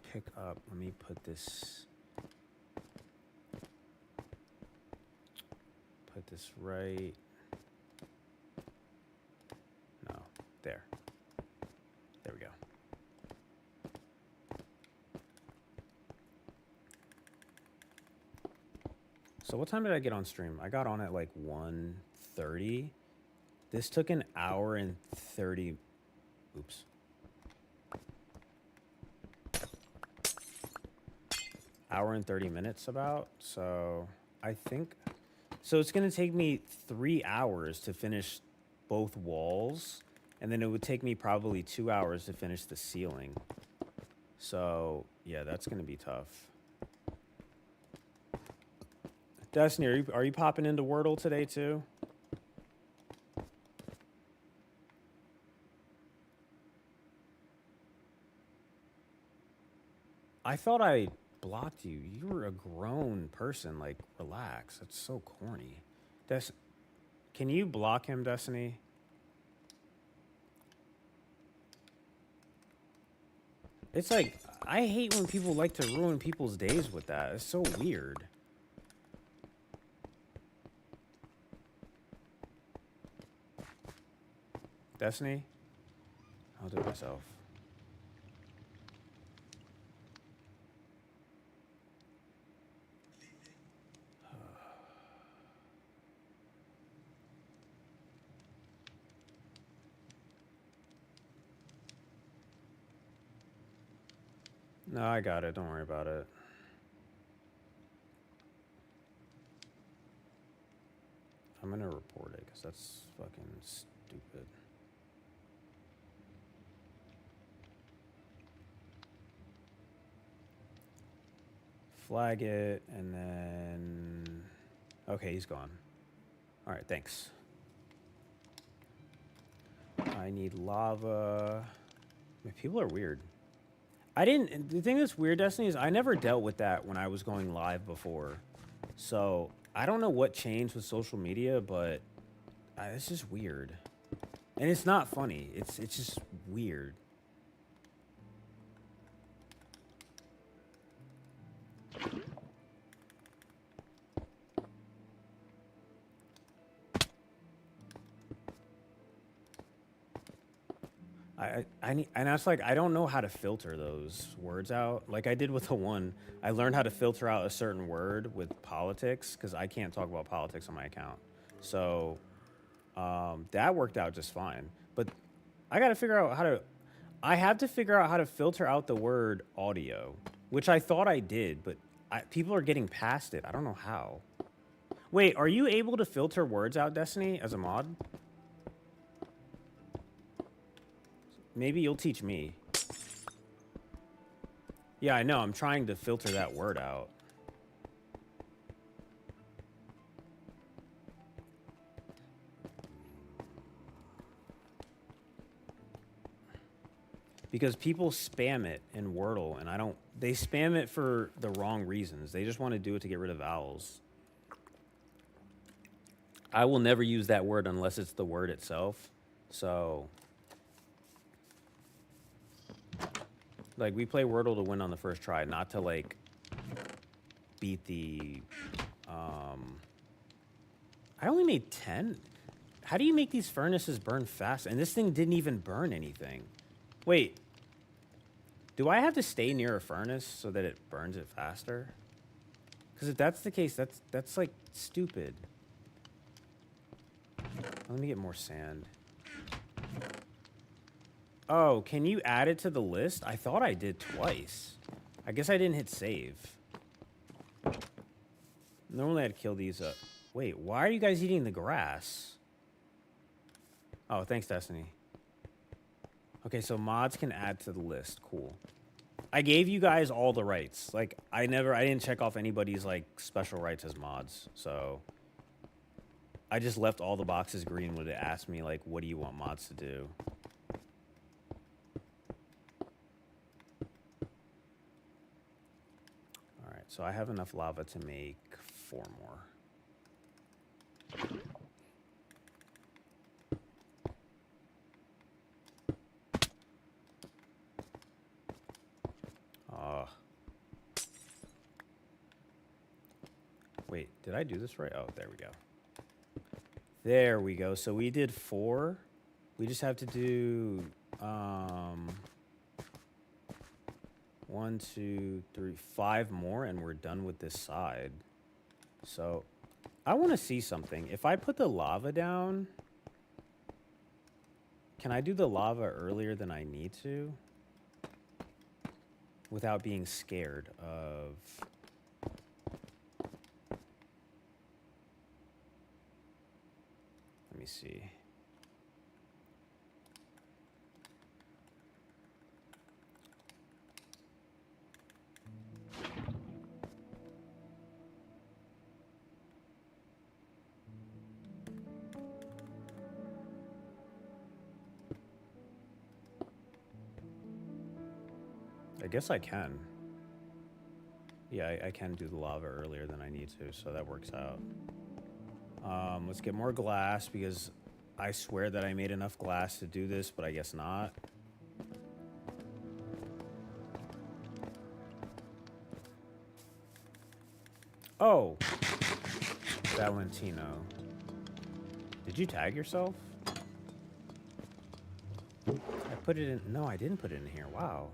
put this put this right. No, there. There we go. So what time did I get on stream? I got on at like 1:30. This took an hour and 30. Oops. Hour and 30 minutes about. So I think. So it's going to take me 3 hours to finish both walls. And then it would take me probably 2 hours to finish the ceiling. So yeah, that's going to be tough. Destiny, are you popping into Wordle today too? I thought I blocked you. You were a grown person. Like, relax. That's so corny. Can you block him, Destiny? It's like, I hate when people like to ruin people's days with that. It's so weird. Destiny? I'll do it myself. No, I got it. Don't worry about it. I'm gonna report it because that's fucking stupid. Flag it, and then... Okay, he's gone. All right, thanks. I need lava. I mean, people are weird. The thing that's weird, Destiny, is I never dealt with that when I was going live before. So I don't know what changed with social media, but it's just weird. And it's not funny. It's just weird. And that's like, I don't know how to filter those words out. Like I did with the one, I learned how to filter out a certain word with politics because I can't talk about politics on my account. So that worked out just fine. But I got to figure out I have to figure out how to filter out the word audio, which I thought I did, but people are getting past it. I don't know how. Wait, are you able to filter words out, Destiny, as a mod? Maybe you'll teach me. Yeah, I know. I'm trying to filter that word out. Because people spam it in Wordle, and they spam it for the wrong reasons. They just want to do it to get rid of vowels. I will never use that word unless it's the word itself. So... Like, we play Wordle to win on the first try, not to, like, beat the, I only made 10? How do you make these furnaces burn fast? And this thing didn't even burn anything. Wait. Do I have to stay near a furnace so that it burns it faster? Because if that's the case, that's like, stupid. Let me get more sand. Oh, can you add it to the list? I thought I did twice. I guess I didn't hit save. Normally I'd kill these up. Wait, why are you guys eating the grass? Oh, thanks, Destiny. Okay, so mods can add to the list. Cool. I gave you guys all the rights. Like, I didn't check off anybody's, like, special rights as mods. So, I just left all the boxes green when it asked me, like, what do you want mods to do? So I have enough lava to make 4 more. Wait, did I do this right? Oh, there we go. There we go. So we did 4. We just have to do 1, 2, 3, 5 more, and we're done with this side. So I want to see something. If I put the lava down, can I do the lava earlier than I need to? Without being scared of... Let me see. I guess I can. Yeah, I can do the lava earlier than I need to, so that works out. Let's get more glass, because I swear that I made enough glass to do this, but I guess not. Oh! Valentino. Did you tag yourself? I put it in... No, I didn't put it in here. Wow.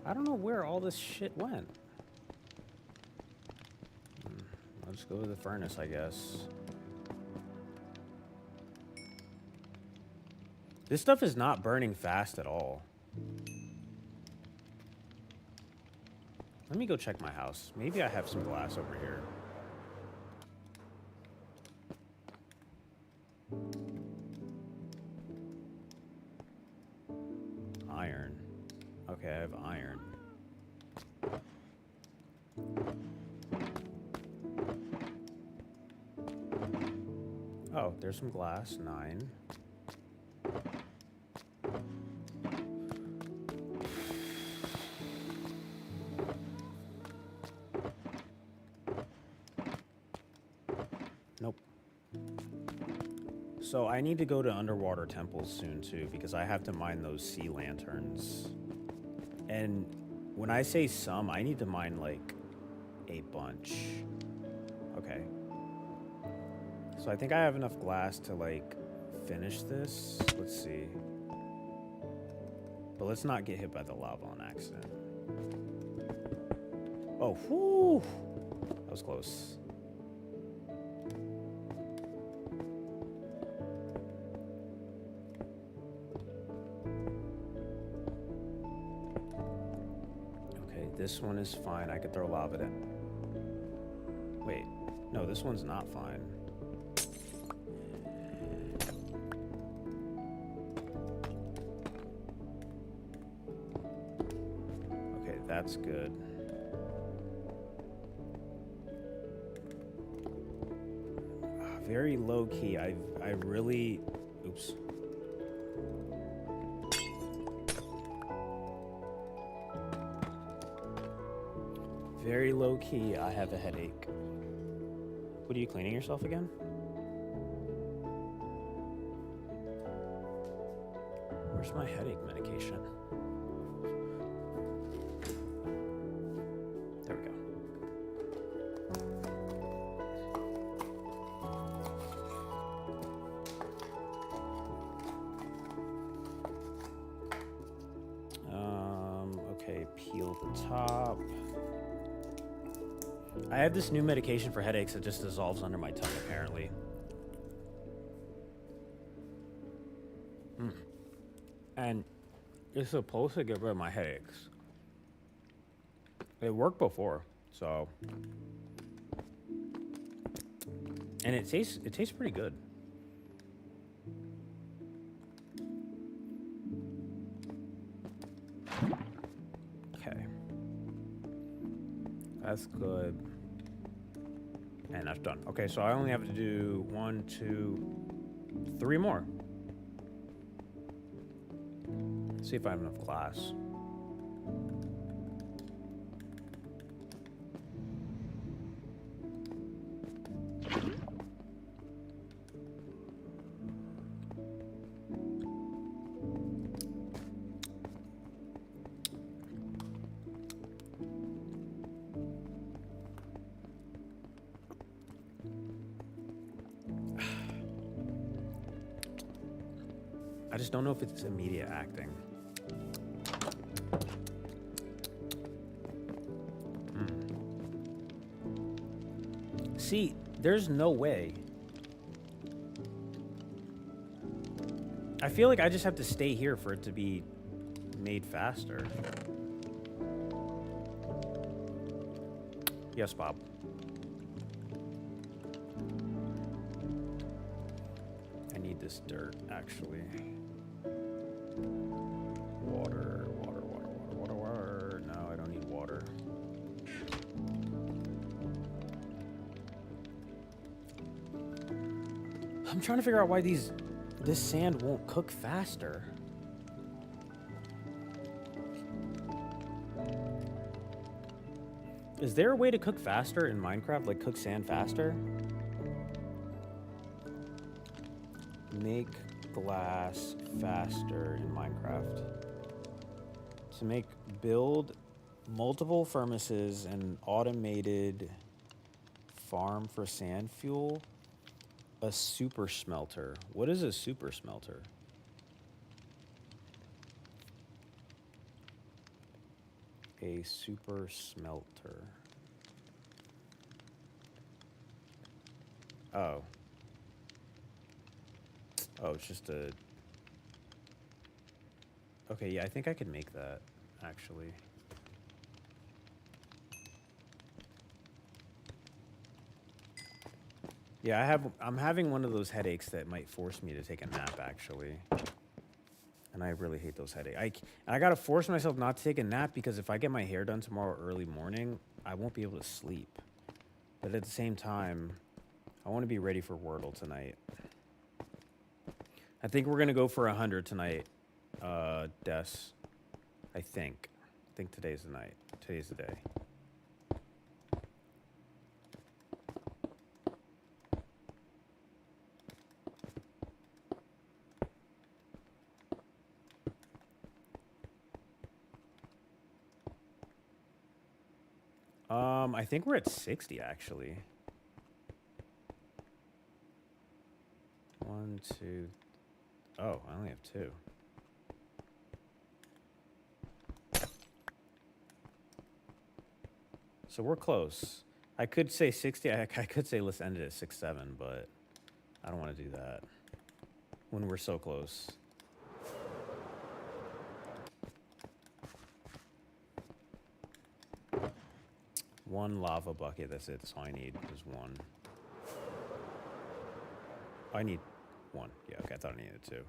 I don't know where all this shit went. I'll just go to the furnace, I guess. This stuff is not burning fast at all. Let me go check my house. Maybe I have some glass over here. Iron. Okay, I have iron. Oh, there's some glass. 9. Nope. So I need to go to underwater temples soon too, because I have to mine those sea lanterns. And when I say some, I need to mine like a bunch. Okay. So I think I have enough glass to like finish this. Let's see. But let's not get hit by the lava on accident. Oh, whoo! That was close. Okay, this one is fine. I could throw lava in. Wait, no, this one's not fine. Okay, that's good. Very low key. I really... Oops. Very low key, I have a headache. What, are you cleaning yourself again? Where's my headache medication? There we go. Okay, peel the top. I have this new medication for headaches that just dissolves under my tongue, apparently. And it's supposed to get rid of my headaches. It worked before, so... And it tastes pretty good. Okay. That's good. And that's done. Okay, so I only have to do 1, 2, 3 more. See if I have enough glass. I just don't know if it's immediate acting. See, there's no way. I feel like I just have to stay here for it to be made faster. Yes, Bob. I need this dirt, actually. Water, water, water, water, water, water. No, I don't need water. I'm trying to figure out why this sand won't cook faster. Is there a way to cook faster in Minecraft? Like cook sand faster? Make glass faster in Minecraft. To build multiple furnaces and automated farm for sand fuel. A super smelter. What is a super smelter? A super smelter. Oh. Oh, it's just a... Okay, yeah, I think I could make that, actually. Yeah, I'm having one of those headaches that might force me to take a nap, actually. And I really hate those headaches. I gotta force myself not to take a nap because if I get my hair done tomorrow early morning, I won't be able to sleep. But at the same time, I want to be ready for Wordle tonight. I think we're gonna go for 100 tonight, Des. I think today's the night. Today's the day. I think we're at 60 actually. 1, 2. Oh, I only have 2. So we're close. I could say 60. I could say let's end it at 6, 7, but I don't want to do that when we're so close. One lava bucket, that's it. That's all I need is 1. I need 1. Yeah, okay, I thought I needed 2.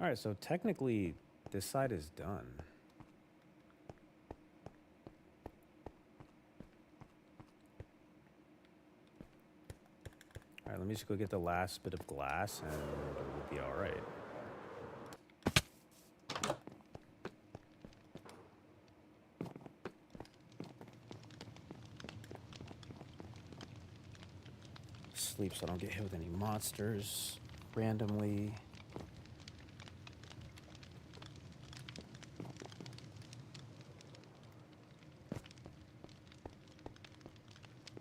All right, so technically this side is done. All right, let me just go get the last bit of glass and we'll be all right. Sleep so I don't get hit with any monsters randomly.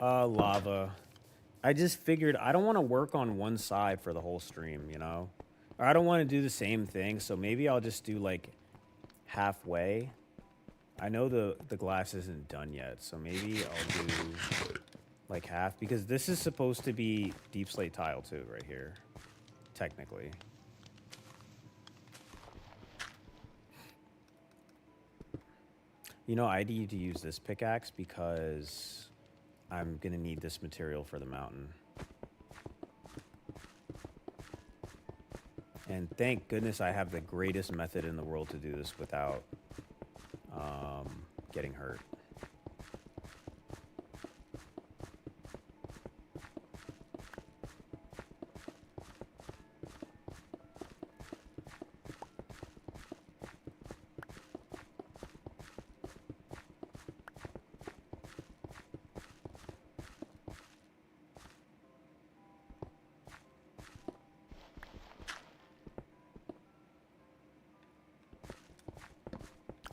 Lava. I just figured I don't want to work on one side for the whole stream, you know? Or I don't want to do the same thing, so maybe I'll just do like halfway. I know the glass isn't done yet, so maybe I'll do like half, because this is supposed to be deep slate tile too, right here, technically. You know, I need to use this pickaxe because I'm gonna need this material for the mountain. And thank goodness I have the greatest method in the world to do this without getting hurt.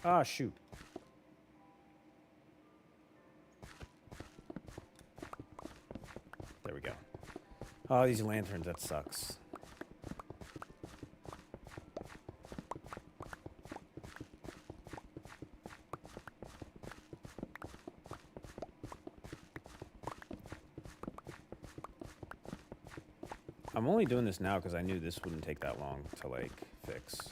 Ah, shoot. go. Oh, these lanterns, that sucks. I'm only doing this now because I knew this wouldn't take that long to, like, fix.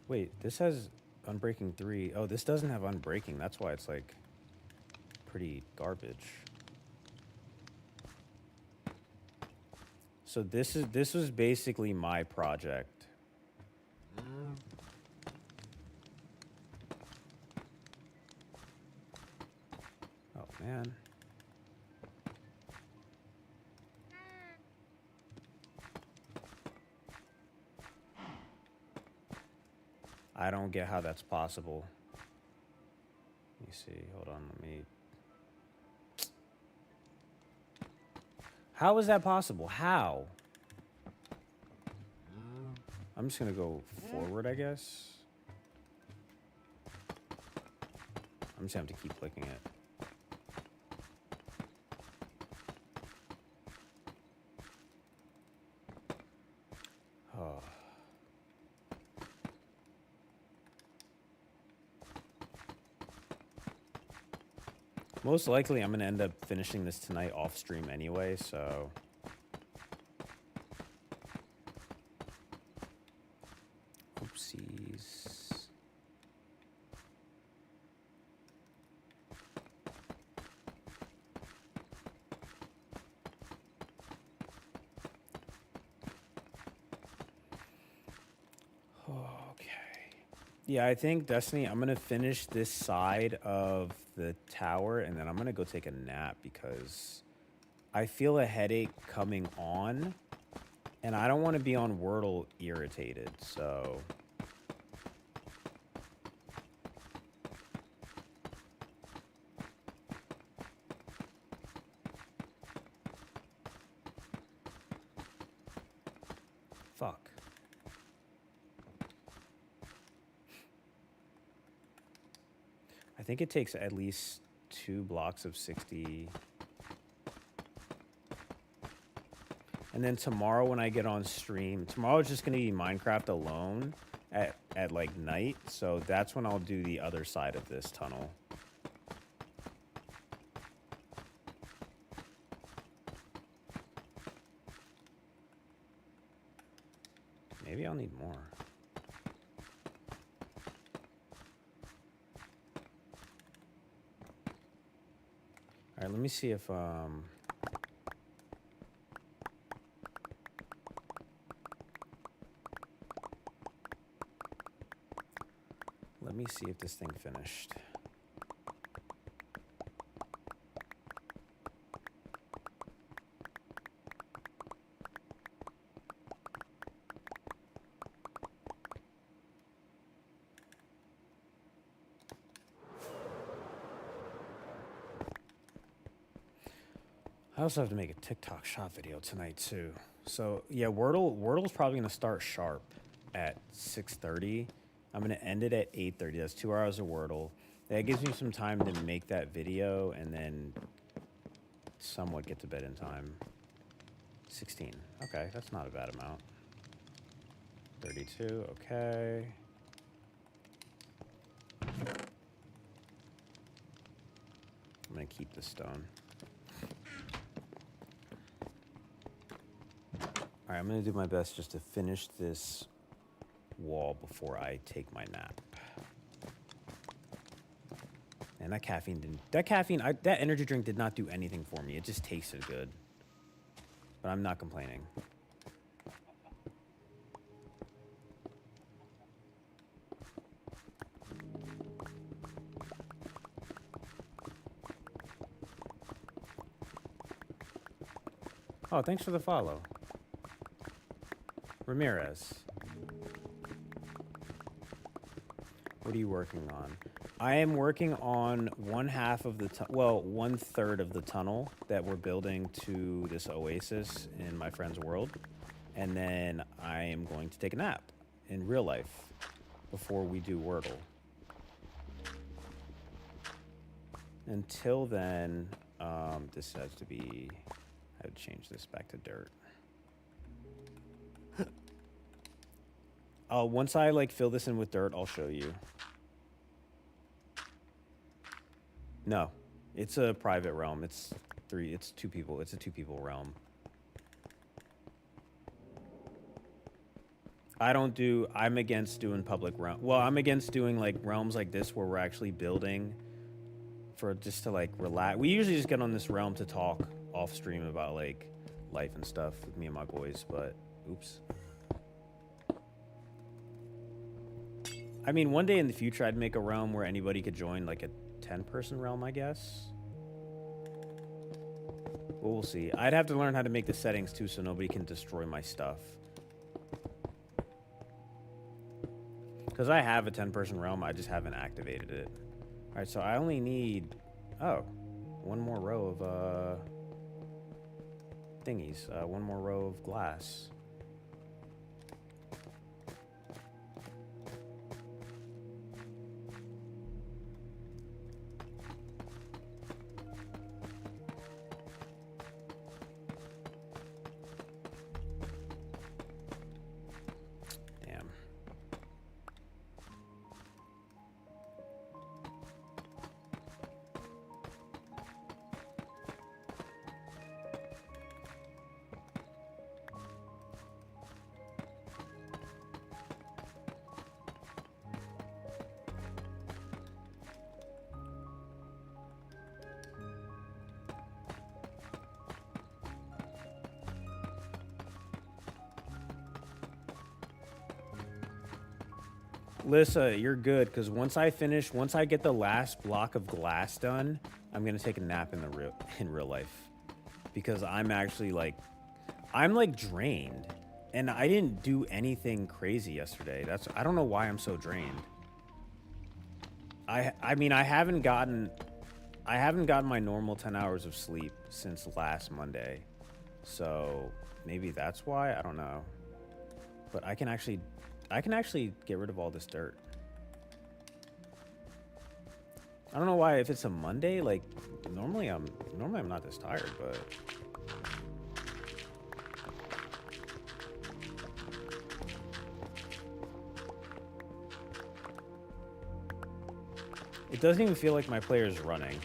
Wait, this has Unbreaking 3. Oh, this doesn't have Unbreaking. That's why it's, like, pretty garbage. So this was basically my project. Oh, man. I don't get how that's possible. Let me see. Hold on. Let me... How is that possible? How? I'm just going to go forward, I guess. I'm just going to have to keep clicking it. Oh. Most likely, I'm going to end up finishing this tonight off stream anyway, so... Oopsies. Okay. Yeah, I think, Destiny, I'm going to finish this side of the tower, and then I'm going to go take a nap because I feel a headache coming on, and I don't want to be on Wordle irritated, so... Fuck. I think it takes at least 2 blocks of 60. And then tomorrow when I get on stream, tomorrow is just going to be Minecraft alone at like night. So that's when I'll do the other side of this tunnel. Maybe I'll need more. All right, let me see if let me see if this thing finished. I also have to make a TikTok shop video tonight too. So yeah, Wordle's probably gonna start sharp at 6:30. I'm gonna end it at 8:30. That's 2 hours of Wordle. That gives me some time to make that video and then somewhat get to bed in time. 16. Okay, that's not a bad amount. 32. Okay. I'm gonna keep the stone. All right, I'm gonna do my best just to finish this wall before I take my nap. And that caffeine didn't. That energy drink did not do anything for me. It just tasted good. But I'm not complaining. Oh, thanks for the follow. Ramirez. What are you working on? I am working on one half of the, well, 1/3 of the tunnel that we're building to this oasis in my friend's world. And then I am going to take a nap in real life. before we do Wordle. Until then, this has to be... I would change this back to dirt. Once I like fill this in with dirt, I'll show you. No, it's a private realm. It's two people. It's a 2-people realm. I'm against doing public realm. Well, I'm against doing like realms like this where we're actually building for just to like relax. We usually just get on this realm to talk off stream about like life and stuff with me and my boys, but oops. I mean, one day in the future, I'd make a realm where anybody could join, like a 10-person realm, I guess. Well, we'll see. I'd have to learn how to make the settings too, so nobody can destroy my stuff. Because I have a 10-person realm, I just haven't activated it. All right, so I only need, one more row of thingies, one more row of glass. Lissa, you're good, because once I get the last block of glass done, I'm gonna take a nap in real life, because I'm actually like, I'm like drained, and I didn't do anything crazy yesterday. I don't know why I'm so drained. I mean, I haven't gotten my normal 10 hours of sleep since last Monday, so maybe that's why. I don't know, but I can actually get rid of all this dirt. I don't know why, if it's a Monday, like normally I'm not this tired, but it doesn't even feel like my player's running.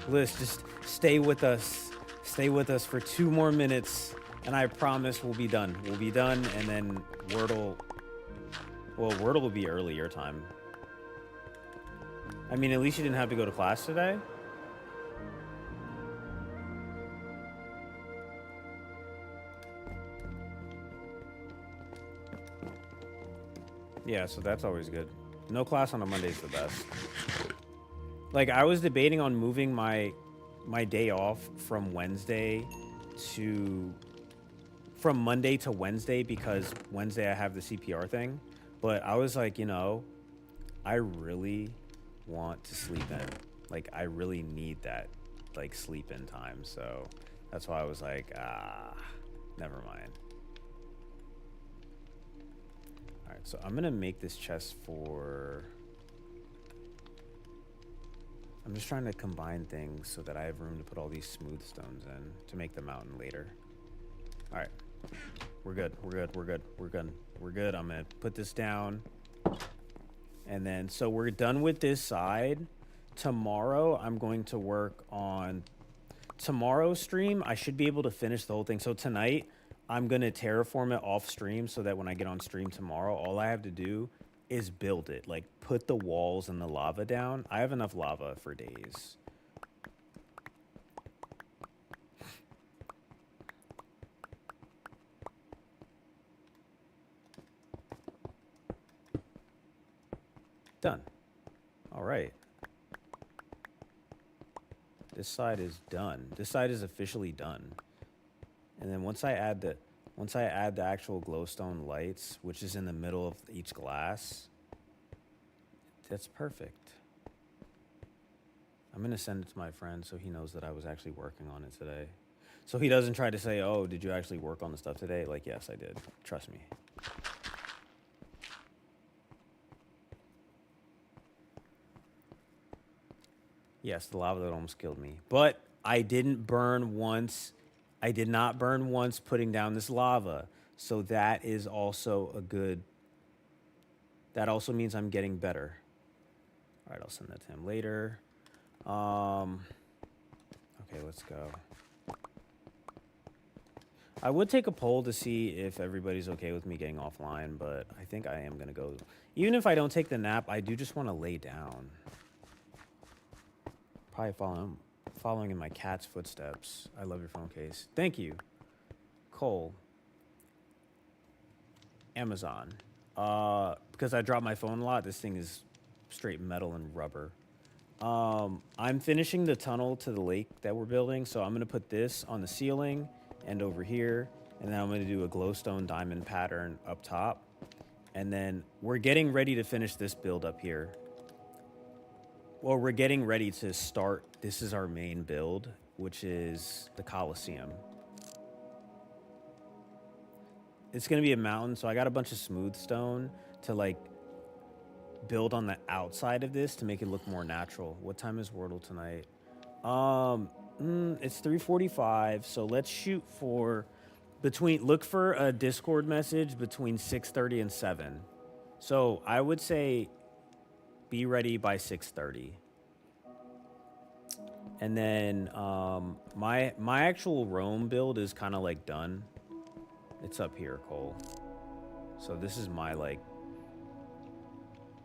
Liz, just stay with us. Stay with us for 2 more minutes, and I promise we'll be done. We'll be done, and then Wordle... Well, Wordle will be early your time. I mean, at least you didn't have to go to class today. Yeah, so that's always good. No class on a Monday is the best. Like, I was debating on moving my day off from Monday to Wednesday, because Wednesday I have the CPR thing. But I was like, you know, I really want to sleep in. Like, I really need that, like, sleep in time. So that's why I was like, never mind. All right, so I'm going to make this chest for... I'm just trying to combine things so that I have room to put all these smooth stones in to make the mountain later. All right. We're good. We're good. We're good. We're good. We're good. I'm going to put this down. And then, so we're done with this side. Tomorrow, I'm going to work on... Tomorrow's stream, I should be able to finish the whole thing. So tonight, I'm going to terraform it off stream so that when I get on stream tomorrow, all I have to do is build it. Like, put the walls and the lava down. I have enough lava for days. Done. All right. This side is done. This side is officially done. And then once I add the actual glowstone lights, which is in the middle of each glass, that's perfect. I'm gonna send it to my friend so he knows that I was actually working on it today. So he doesn't try to say, "Oh, did you actually work on the stuff today?" Like, yes, I did. Trust me. Yes, the lava that almost killed me. But I didn't burn once. I did not burn once putting down this lava. So that is also a good. That also means I'm getting better. All right, I'll send that to him later. Okay, let's go. I would take a poll to see if everybody's okay with me getting offline, but I think I am going to go. Even if I don't take the nap, I do just want to lay down. Probably following in my cat's footsteps. I love your phone case. Thank you. Cole. Amazon. Because I drop my phone a lot, this thing is straight metal and rubber. I'm finishing the tunnel to the lake that we're building, so I'm going to put this on the ceiling and over here, and then I'm going to do a glowstone diamond pattern up top. And then we're getting ready to finish this build up here. Well, we're getting ready to start. This is our main build, which is the Colosseum. It's going to be a mountain, so I got a bunch of smooth stone to like build on the outside of this to make it look more natural. What time is Wordle tonight? It's 3:45, so let's shoot for look for a Discord message between 6:30 and 7. So I would say be ready by 6:30. And then my actual roam build is kind of like done. It's up here, Cole. So this is my like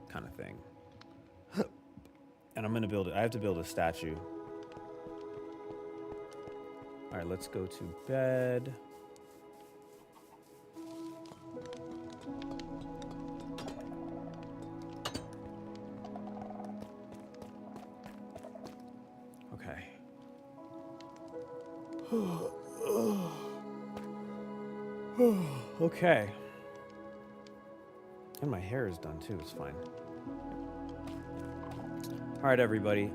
kind of thing. And I'm gonna build it. I have to build a statue. All right, let's go to bed. Okay. Okay. And my hair is done too. It's fine. All right, everybody.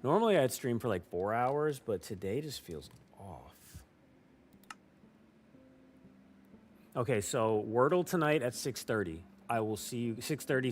Normally I'd stream for like 4 hours, but today just feels off. Okay, so Wordle tonight at 6:30. I will see you 6:30